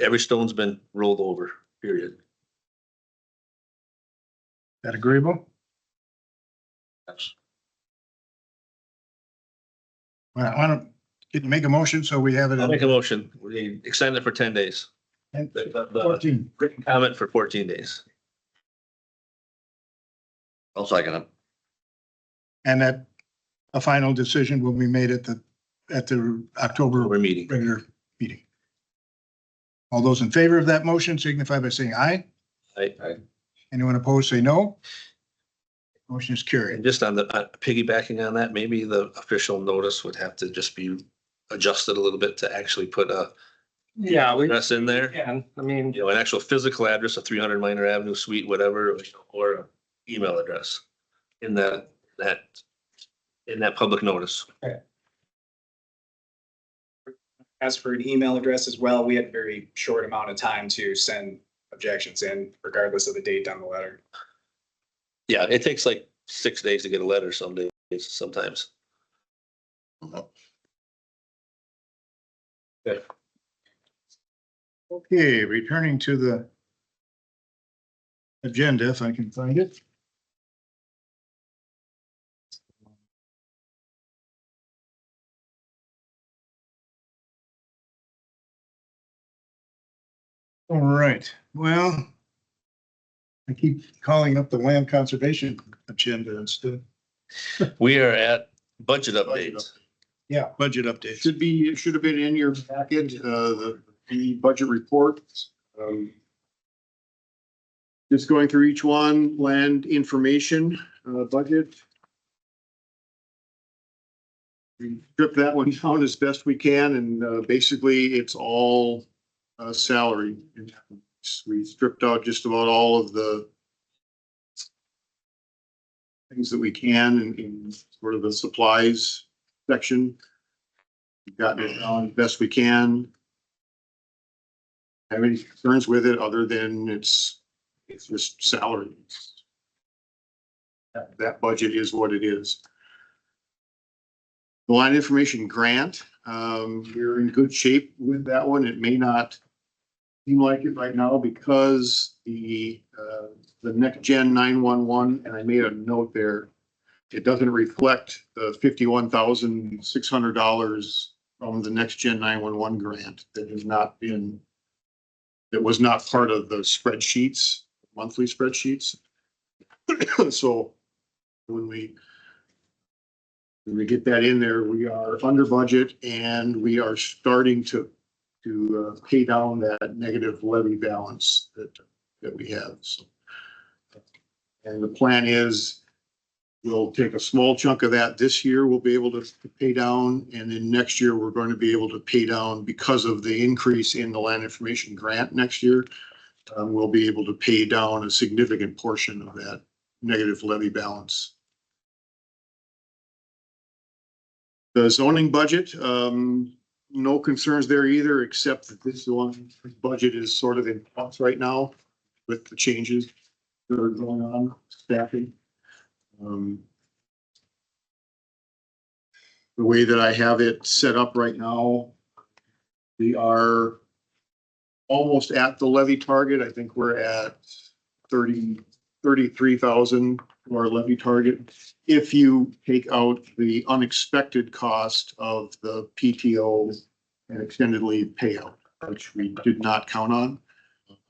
every stone's been rolled over, period. That agreeable? That's Why don't, can you make a motion so we have it I'll make a in motion. We extend it for 10 days. The 14? written comment for 14 days. I'll second it. And that a final decision will be made at the October We're meeting. regular meeting. All those in favor of that motion signify by saying aye. Anyone opposed, say no. Motion is And carried. just on the piggybacking on that, maybe the official notice would have to just be adjusted a little bit to actually put a Yeah, we address in there. can. I mean, You know, an actual physical address of 300 Minor Avenue Suite, whatever, or an email address in that public notice. As for an email address as well, we had a very short amount of time to send objections in regardless of the date on the letter. Yeah, it takes like 6 days to get a letter some days, sometimes. Okay, returning to the agenda, if I can find it. All right, well, I keep calling up the land conservation agenda instead. We are at budget updates. Yeah, budget updates. Should have been in your packet, the budget report. Just going through each one, land information, budget. We strip that one down as best we can and basically it's all salary. We stripped out just about all of the things that we can in sort of the supplies section. We've gotten it down as best we can. Have any concerns with it other than it's just salary. That budget is what it is. The line information grant, we're in good shape with that one. It may not seem like it right now because the next gen 911, and I made a note there, it doesn't reflect the $51,600 from the next gen 911 grant that has not been, that was not part of the spreadsheets, monthly spreadsheets. So when we get that in there, we are under budget and we are starting to pay down that negative levy balance that we have. So, and the plan is we'll take a small chunk of that this year. We'll be able to pay down, and then next year we're going to be able to pay down because of the increase in the land information grant next year. We'll be able to pay down a significant portion of that negative levy balance. The zoning budget, no concerns there either, except that this one budget is sort of in flux right now with the changes that are going on, staffing. The way that I have it set up right now, we are almost at the levy target. I think we're at 33,000 for our levy target. If you take out the unexpected cost of the PTO and extended leave payout, which we did not count on.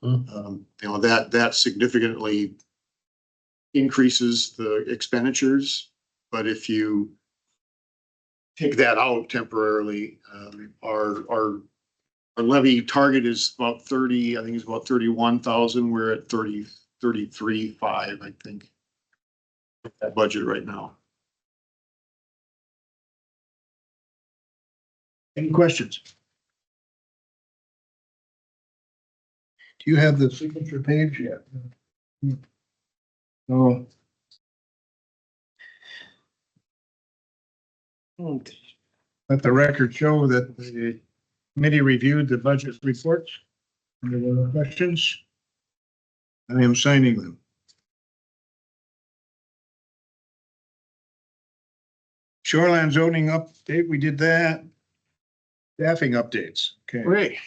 You know, that significantly increases the expenditures. But if you take that out temporarily. Our levy target is about 30, I think it's about 31,000. We're at 33.5, I think. That budget right now. Any questions? Do you have the signature page yet? No. Let the record show that the committee reviewed the budget reports. Any other questions? I am signing them. Shoreline zoning update, we did that. Staffing updates, okay. Okay,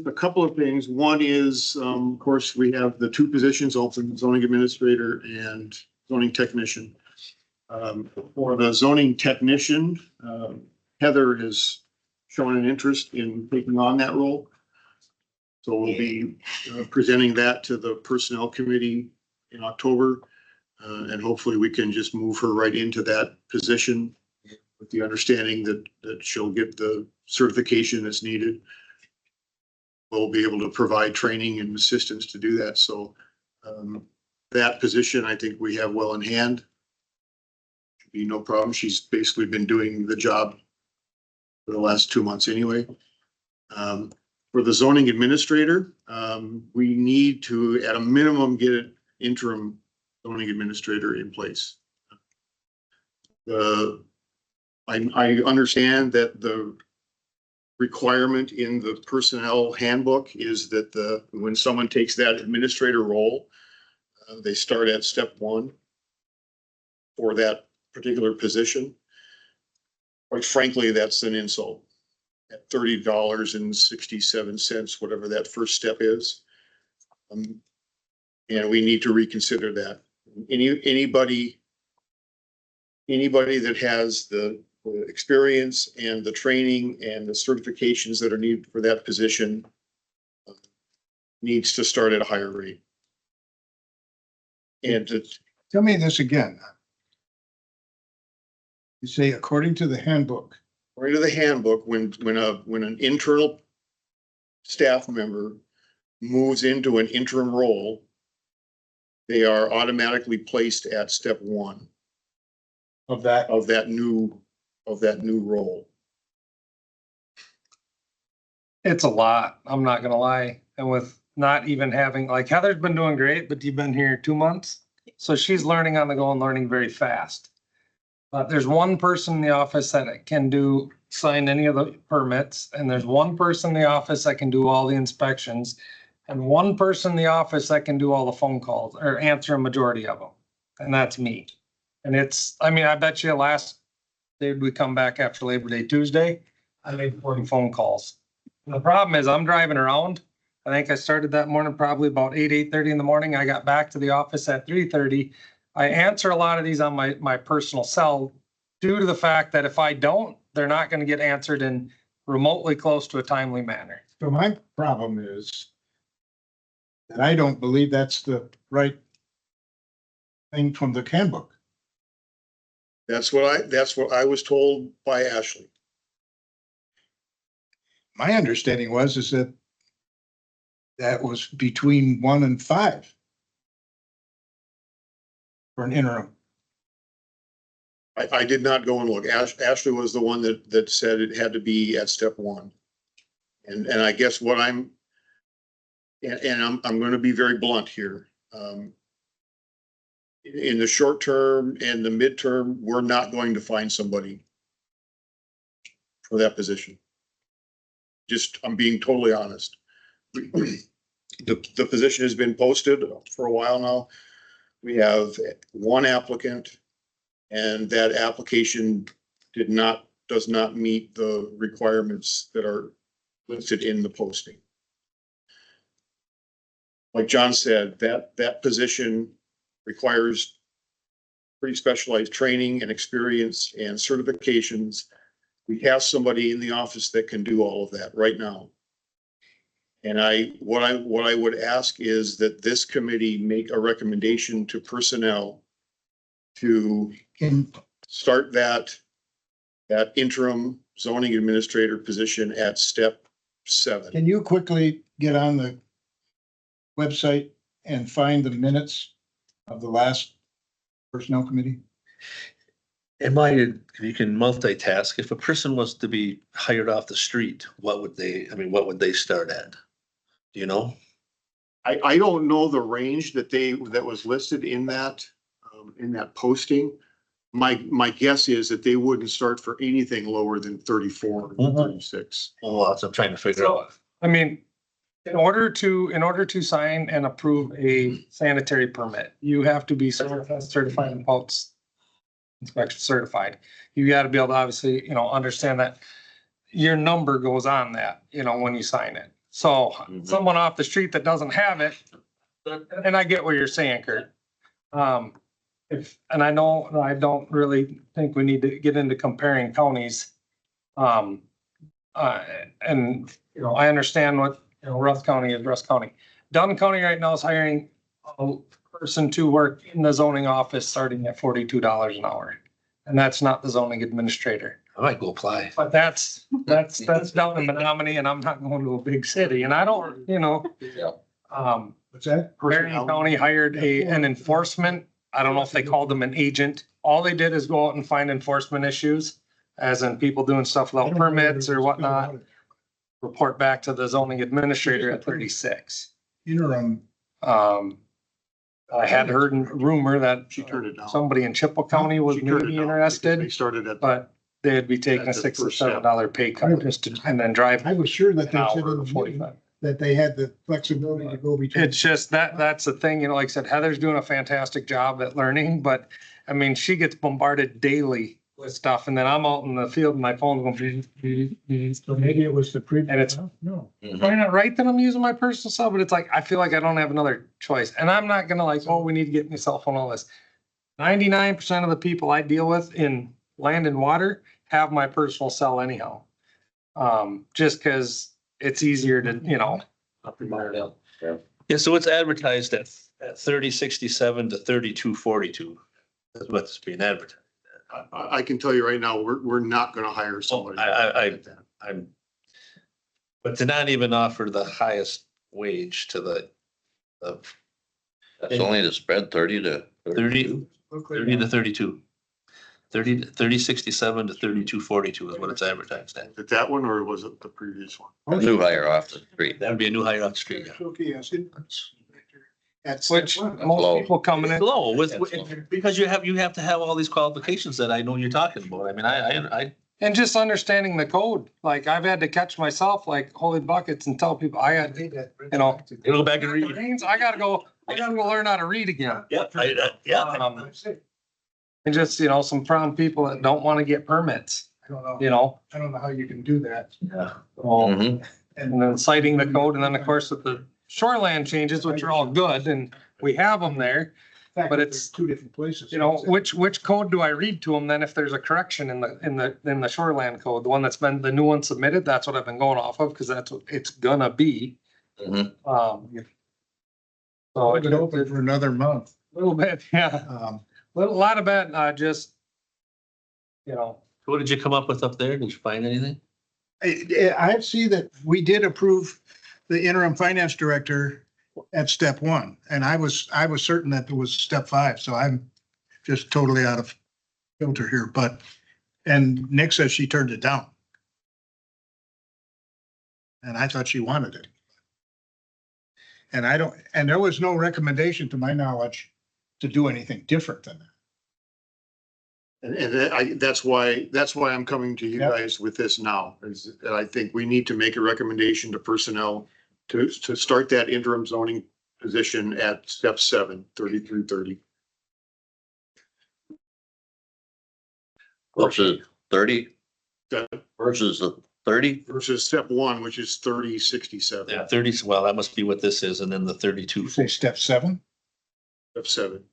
a couple of things. One is, of course, we have the two positions open, zoning administrator and zoning technician. For the zoning technician, Heather has shown an interest in taking on that role. So we'll be presenting that to the personnel committee in October. And hopefully we can just move her right into that position with the understanding that she'll get the certification that's needed. We'll be able to provide training and assistance to do that. So that position, I think we have well in hand. Should be no problem. She's basically been doing the job for the last 2 months anyway. For the zoning administrator, we need to, at a minimum, get an interim zoning administrator in place. I understand that the requirement in the personnel handbook is that when someone takes that administrator role, they start at step 1 for that particular position. Quite frankly, that's an insult. At $30.67, whatever that first step is. And we need to reconsider that. Anybody that has the experience and the training and the certifications that are needed for that position needs to start at a higher rate. And Tell me this again. You say according to the handbook. according to the handbook, when an internal staff member moves into an interim role, they are automatically placed at step 1 Of that. of that new role. It's a lot, I'm not gonna lie. And with not even having, like Heather's been doing great, but you've been here 2 months. So she's learning on the go and learning very fast. There's one person in the office that can sign any of the permits, and there's one person in the office that can do all the inspections. And one person in the office that can do all the phone calls or answer a majority of them. And that's me. And I bet you last day we come back after Labor Day Tuesday, I made 40 phone calls. And the problem is I'm driving around. I think I started that morning probably about 8:30 in the morning. I got back to the office at 3:30. I answer a lot of these on my personal cell due to the fact that if I don't, they're not going to get answered in remotely close to a timely manner. So my problem is that I don't believe that's the right thing from the handbook. That's what I was told by Ashley. My understanding is that was between 1 and 5 for an interim. I did not go and look. Ashley was the one that said it had to be at step 1. And I guess what I'm going to be very blunt here. In the short term and the midterm, we're not going to find somebody for that position. I'm being totally honest. The position has been posted for a while now. We have one applicant, and that application does not meet the requirements that are listed in the posting. Like John said, that position requires pretty specialized training and experience and certifications. We have somebody in the office that can do all of that right now. And what I would ask is that this committee make a recommendation to personnel to start that that interim zoning administrator position at step 7. Can you quickly get on the website and find the minutes of the last personnel committee? And you can multitask. If a person was to be hired off the street, what would they start at? Do you know? I don't know the range that was listed in that posting. My guess is that they wouldn't start for anything lower than 34, Mhm. 36. Well, that's what I'm trying to figure out. I mean, in order to sign and approve a sanitary permit, you have to be certified and POTS inspection certified. You gotta be able to obviously, understand that your number goes on that, when you sign it. So Mhm. someone off the street that doesn't have it, and I get what you're saying, Kurt. And I know, I don't really think we need to get into comparing counties. And, I understand what, Russ County is Russ County. Dunn County right now is hiring a person to work in the zoning office starting at $42 an hour. And that's not the zoning administrator. I might go apply. But that's down in Menominee, and I'm not going to a big city, and I don't, What's that? Marion County hired an enforcement. I don't know if they called them an agent. All they did is go out and find enforcement issues, as in people doing stuff without permits or whatnot. Report back to the zoning administrator at 36. Interim. I had heard rumor that She turned it down. somebody in Chippewa County was She turned it maybe down. They interested, started at, but they'd be taking a That's the $6 or first step. $7 pay cut just to, and then drive I was sure that an they said hour in or the 45. meeting that they had the flexibility to go between. It's just that's the thing, like I said, Heather's doing a fantastic job at learning, but I mean, she gets bombarded daily with stuff, and then I'm out in the field and my phone's going. So maybe it was the previous. And it's- No. Mhm. Probably not right that I'm using my personal cell, but it's like, I feel like I don't have another choice. And I'm not gonna we need to get me a cell phone, all this. 99% of the people I deal with in land and water have my personal cell anyhow. Just cause it's easier to, Yeah, so it's advertised at 3067 to 3242. That's what's being advertised. I can tell you right now, we're not gonna hire somebody. But to not even offer the highest wage to the That's only the spread 30 to 30 to 32. 3067 to 3242 is what it's advertised at. Is it that one or was it the previous one? A new hire off the street. That would be a new hire off the street. Yeah. Okay, yes. At which step one. most low. people coming in. Low because you have to have all these qualifications that I know you're talking about. I mean, I And just understanding the code, like I've had to catch myself like holy buckets and tell people I got, go back and read. I gotta go learn how to read again. Yep. And just, some problem people that don't want to get permits, I don't know. I don't know how you can do that. Mhm. And then citing the code, and then of course with the shoreland changes, which are all good, and we have them there. But it's, two different places. which code do I read to them then if there's a correction in the shoreland code, the one that's been, the new one submitted, that's what I've been going off of, because that's what it's gonna be. Mhm. So Leave it open for another month. a little bit, yeah, a lot of that, just, What did you come up with up there? Did you find anything? I see that we did approve the interim finance director at step 1, and I was certain that it was step 5, so I'm just totally out of filter here, and Nick says she turned it down. And I thought she wanted it. And there was no recommendation to my knowledge to do anything different than that. And that's why I'm coming to you Yep. guys with this now, is that I think we need to make a recommendation to personnel to start that interim zoning position at step 7, 3330. Versus 30 That versus the 30. versus step 1, which is 3067. Yeah, 30, well, that must be what this is, and then the 32. You say step 7? Step 7.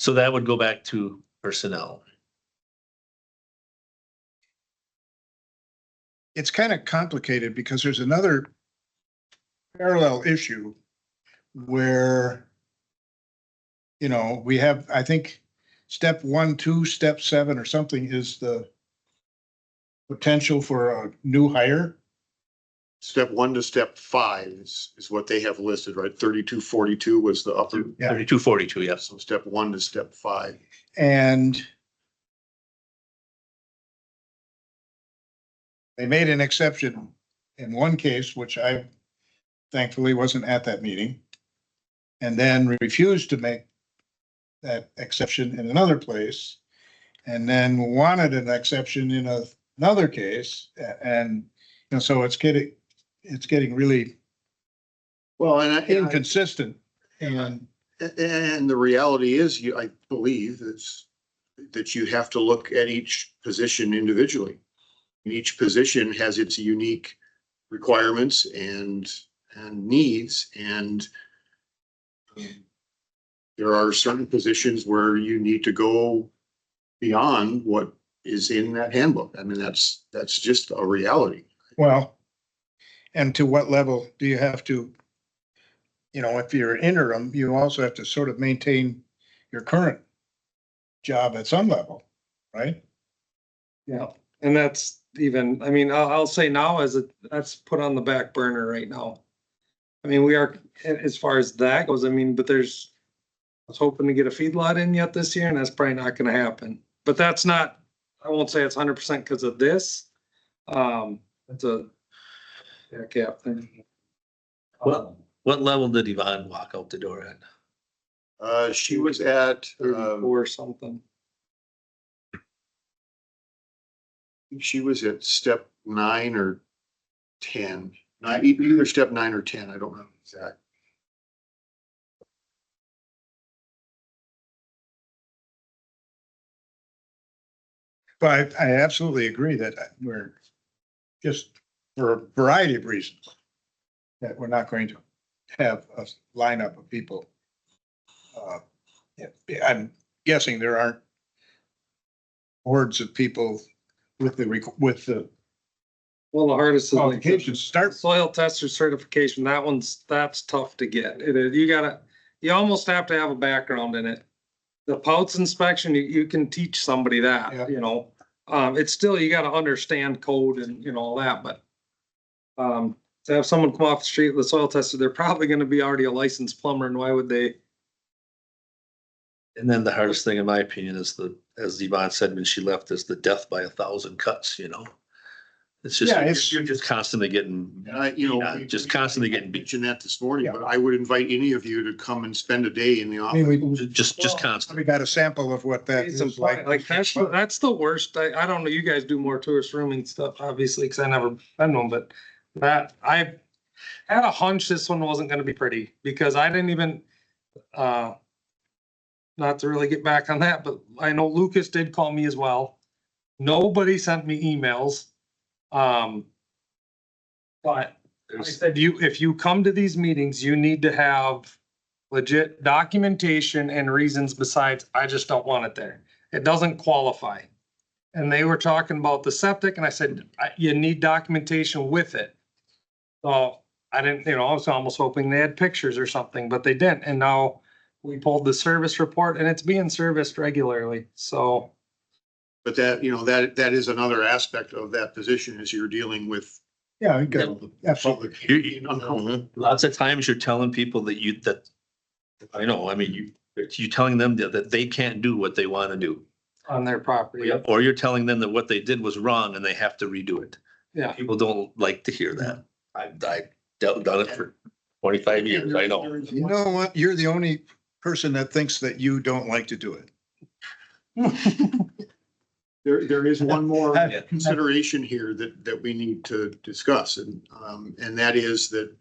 So that would go back to personnel. It's kind of complicated because there's another parallel issue where, we have, I think step 1, 2, step 7 or something is the potential for a new hire. Step 1 to step 5 is what they have listed, right? 3242 was the upper, Yeah. 3242, yes. so step 1 to step 5. And they made an exception in one case, which I thankfully wasn't at that meeting, and then refused to make that exception in another place, and then wanted an exception in another case, and, you know, so it's getting really Well, and inconsistent, and the reality is, I believe that you have to look at each position individually. And each position has its unique requirements and needs, and there are certain positions where you need to go beyond what is in that handbook. I mean, that's just a reality. well, and to what level do you have to, you know, if you're interim, you also have to sort of maintain your current job at some level, right? Yeah, and that's even, I mean, I'll say now that's put on the back burner right now. I mean, we are, as far as that goes, I mean, but I was hoping to get a feedlot in yet this year, and that's probably not gonna happen. But that's not, I won't say it's 100% because of this. It's a cap thing. What level did Yvonne walk out the door at? She was at, 34 or something. she was at step 9 or 10. Either step 9 or 10. I don't know exact. But I absolutely agree that we're just, for a variety of reasons, that we're not going to have a lineup of people. I'm guessing there aren't hordes of people with the Well, the hardest is like qualifications to start. soil tester certification. That's tough to get. You almost have to have a background in it. The Pouts inspection, you can teach somebody Yeah. that, you know. It's still, you gotta understand code and, you know, all that, but to have someone come off the street with a soil tester, they're probably gonna be already a licensed plumber, and why would they? And then the hardest thing, in my opinion, is as Yvonne said when she left, is the death by 1,000 cuts, you know? It's just, Yeah, it's- you're just constantly getting, And just constantly getting beat. mentioned that this morning, Yeah. but I would invite any of you to come and spend a day in the I mean, office. we Just constantly. got a sample of what that is like. Like, that's the worst. I don't know, you guys do more tourist rooming stuff, obviously, because I never been to them, but I had a hunch this one wasn't gonna be pretty, because I didn't even, not to really get back on that, but I know Lucas did call me as well. Nobody sent me emails. But I said, if you come to these meetings, you need to have legit documentation and reasons besides, I just don't want it there. It doesn't qualify. And they were talking about the septic, and I said, you need documentation with it. So I didn't, you know, I was almost hoping they had pictures or something, but they didn't. And now we pulled the service report and it's being serviced regularly, so. But that, that is another aspect of that position, is you're dealing with. Yeah, we got, absolutely. Lots of times you're telling people I know, I mean, you're telling them that they can't do what they want to do. On their property. Or you're telling them that what they did was wrong and they have to redo it. Yeah. People don't like to hear that. I've done it for 25 years, I know. You know what? You're the only person that thinks that you don't like to do it. There is one more Yeah. consideration here that we need to discuss, and that is that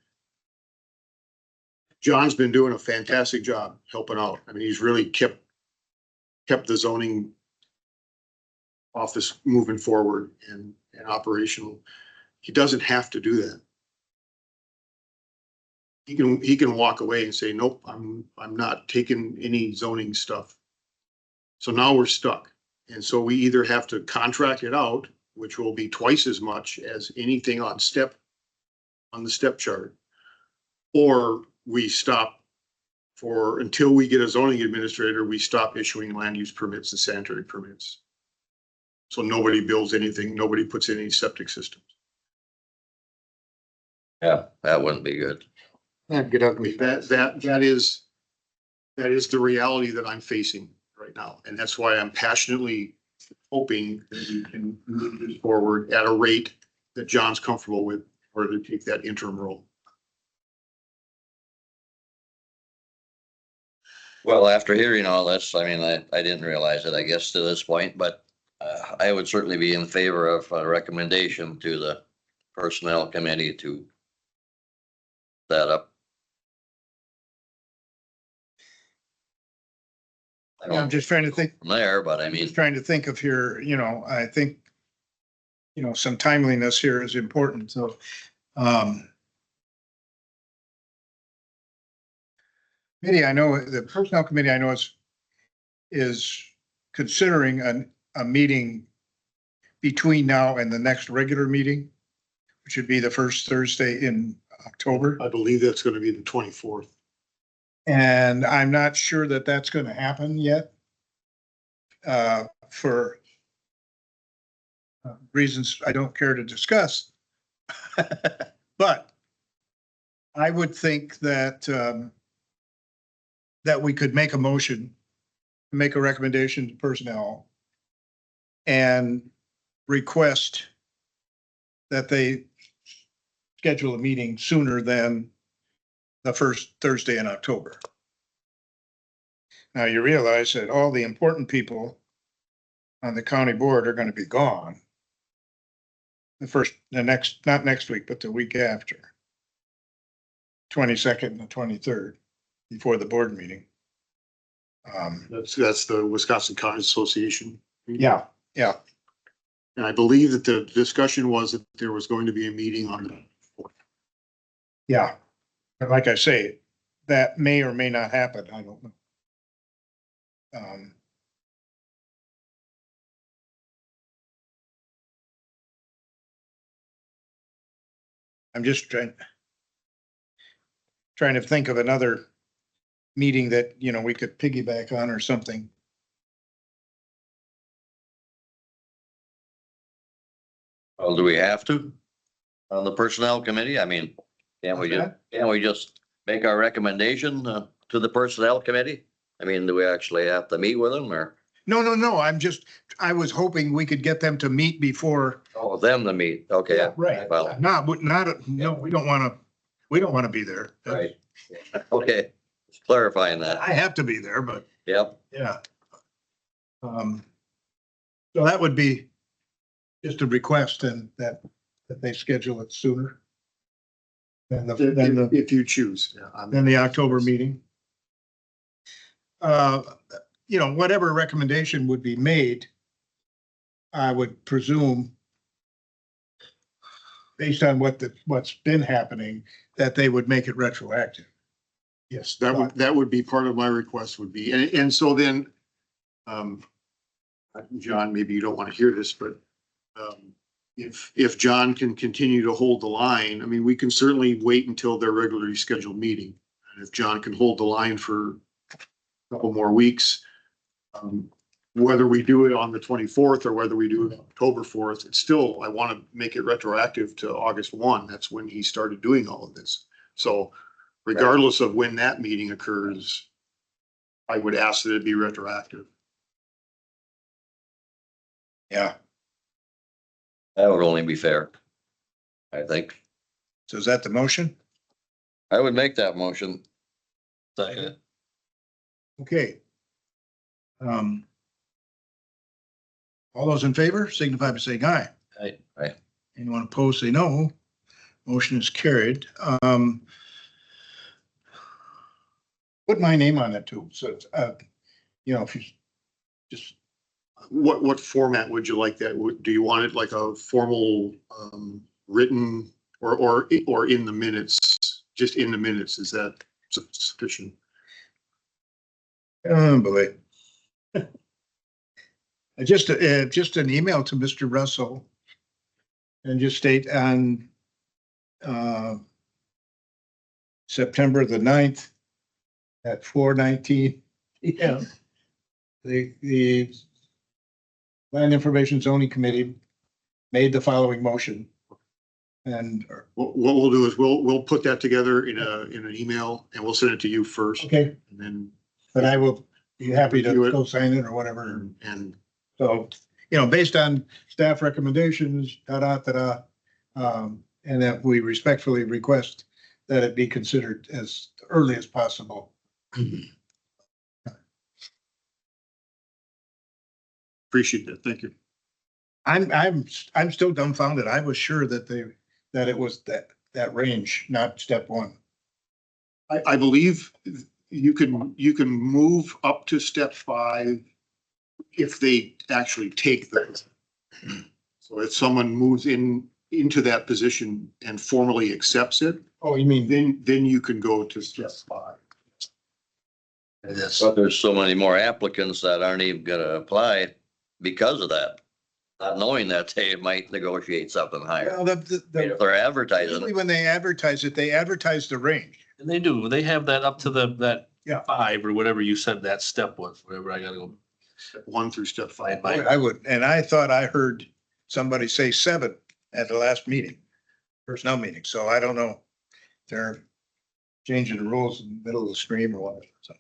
John's been doing a fantastic job helping out. I mean, he's really kept the zoning office moving forward and operational. He doesn't have to do that. He can walk away and say, nope, I'm not taking any zoning stuff. So now we're stuck. And so we either have to contract it out, which will be twice as much as anything on the step chart, or we stop until we get a zoning administrator, we stop issuing land use permits and sanitary permits. So nobody builds anything, nobody puts in any septic systems. Yeah, that wouldn't be good. That'd get I ugly. mean, that is the reality that I'm facing right now. And that's why I'm passionately hoping that we can move this forward at a rate that John's comfortable with, or to take that interim role. Well, after hearing all this, I mean, I didn't realize it, I guess, to this point, but I would certainly be in favor of a recommendation to the personnel committee to set up. I I'm don't just trying to think, from there, but I mean, just trying to think of here, I think, some timeliness here is important, so, committee, I know, the personnel committee, I know is considering a meeting between now and the next regular meeting, which would be the first Thursday in October. I believe that's gonna be the 24th. And I'm not sure that that's gonna happen yet. For reasons I don't care to discuss. But I would think that, that we could make a motion, make a recommendation to personnel and request that they schedule a meeting sooner than the first Thursday in October. Now, you realize that all the important people on the county board are gonna be gone. Not next week, but the week after. 22nd and the 23rd, before the board meeting. That's the Wisconsin County Association. Yeah. And I believe that the discussion was that there was going to be a meeting on. Yeah, but like I say, that may or may not happen, I don't know. I'm just trying to think of another meeting that, we could piggyback on or something. well, do we have to? On the personnel committee? I mean, can't we just make our recommendation to the personnel committee? I mean, do we actually have to meet with them or? No, I was hoping we could get them to meet before. Oh, them to meet, okay. Right. Well, No, we don't wanna be there. right, okay, just clarifying that, I have to be there, but yep. yeah. So that would be just a request and that they schedule it sooner than If you choose. than the October meeting. Whatever recommendation would be made, I would presume, based on what's been happening, that they would make it retroactive. Yes, that would be part of my request would be, and so then, John, maybe you don't want to hear this, but, if John can continue to hold the line, I mean, we can certainly wait until their regularly scheduled meeting. And if John can hold the line for a couple more weeks, whether we do it on the 24th or whether we do it on October 4th, it's still, I want to make it retroactive to August 1. That's when he started doing all of this. So regardless of when that meeting occurs, I would ask that it be retroactive. Yeah. That would only be fair, I think. So is that the motion? I would make that motion. Second. Okay. All those in favor signify by saying aye. Aye. Anyone opposed, say no. Motion is carried. Put my name on it too, so it's, if you just, What format would you like that? Do you want it like a formal, written or in the minutes? Just in the minutes, is that sufficient? oh boy. Just an email to Mr. Russell and just state on September the 9th, at 4:19 PM. The Land Information Zoning Committee made the following motion. And, What we'll do is we'll put that together in an email and we'll send it to you first. okay, And then, but I will be happy to Do it. go sign it or whatever. and So, based on staff recommendations, and that we respectfully request that it be considered as early as possible. appreciate that. Thank you. I'm still dumbfounded. I was sure that it was that range, not step one. I believe you can move up to step 5 if they actually take those. So if someone moves into that position and formally accepts it, Oh, you mean, then you can go to step 5. But there's so many more applicants that aren't even gonna apply because of that. Not knowing that they might negotiate something higher. well, If they're advertising, usually when they advertise it, they advertise the range. And they do, they have that up to that Yeah. 5 or whatever you said that step was, whatever I gotta go. Step 1 through step 5. I would, and I thought I heard somebody say 7 at the last meeting, personnel meeting, so I don't know. They're changing the rules in the middle of the stream or whatever, so.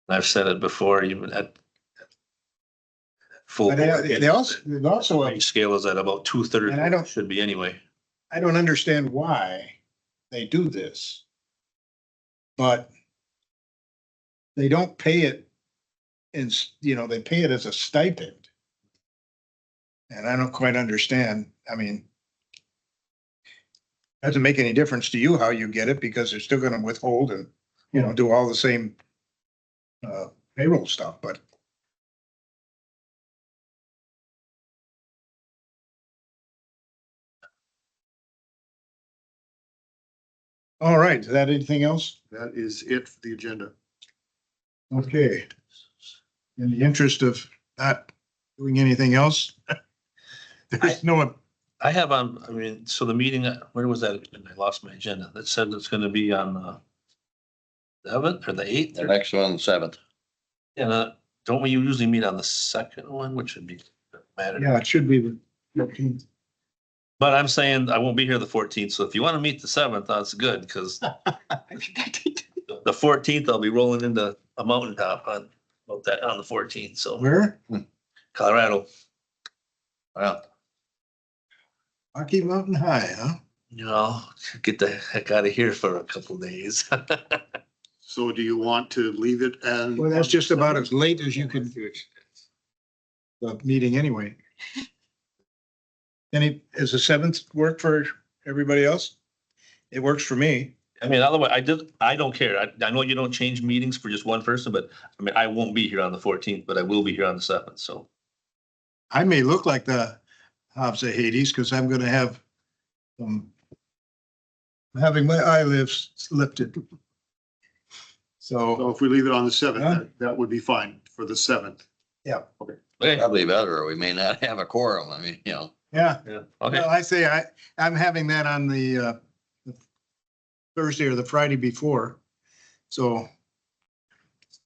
I've said it before, even at full. But they also, Range scale is at about 2/3, And I don't- should be anyway. I don't understand why they do this. But they don't pay it they pay it as a stipend. And I don't quite understand. I mean, doesn't make any difference to you how you get it because they're still gonna withhold and, do all the same payroll stuff, but all right, is that anything else? That is it for the agenda. Okay. In the interest of not doing anything else. There's no, I have so the meeting, where was that? I lost my agenda. That said it's gonna be on the 7th or the 8th. the next one, 7th. And don't we usually meet on the second one, which would be matter? yeah, it should be the 15th. But I'm saying I won't be here the 14th, so if you want to meet the 7th, that's good, because the 14th, I'll be rolling into a mountaintop on the 14th, so Where? Colorado. Well, Rocky Mountain High, huh? Get the heck out of here for a couple days. So do you want to leave it and? Well, that's just about as late as you could do it. The meeting anyway. Is the 7th work for everybody else? It works for me. I mean, otherwise, I don't care. I know you don't change meetings for just one person, but I mean, I won't be here on the 14th, but I will be here on the 7th, so. I may look like the Hobbs of Hades because I'm gonna have having my eyelids lifted. So So, if we leave it on the Huh? 7th, that would be fine for the 7th. yeah, Okay, probably better. We may not have a quorum. I mean, yeah. yeah, okay. Well, I say I'm having that on the Thursday or the Friday before. So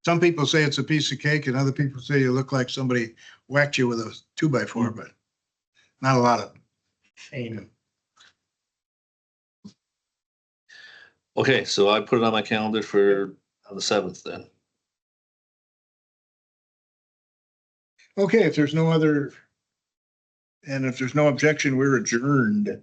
some people say it's a piece of cake and other people say you look like somebody whacked you with a 2x4, but not a lot of pain. Okay, so I put it on my calendar for on the 7th then. Okay, if there's no other, and if there's no objection, we're adjourned.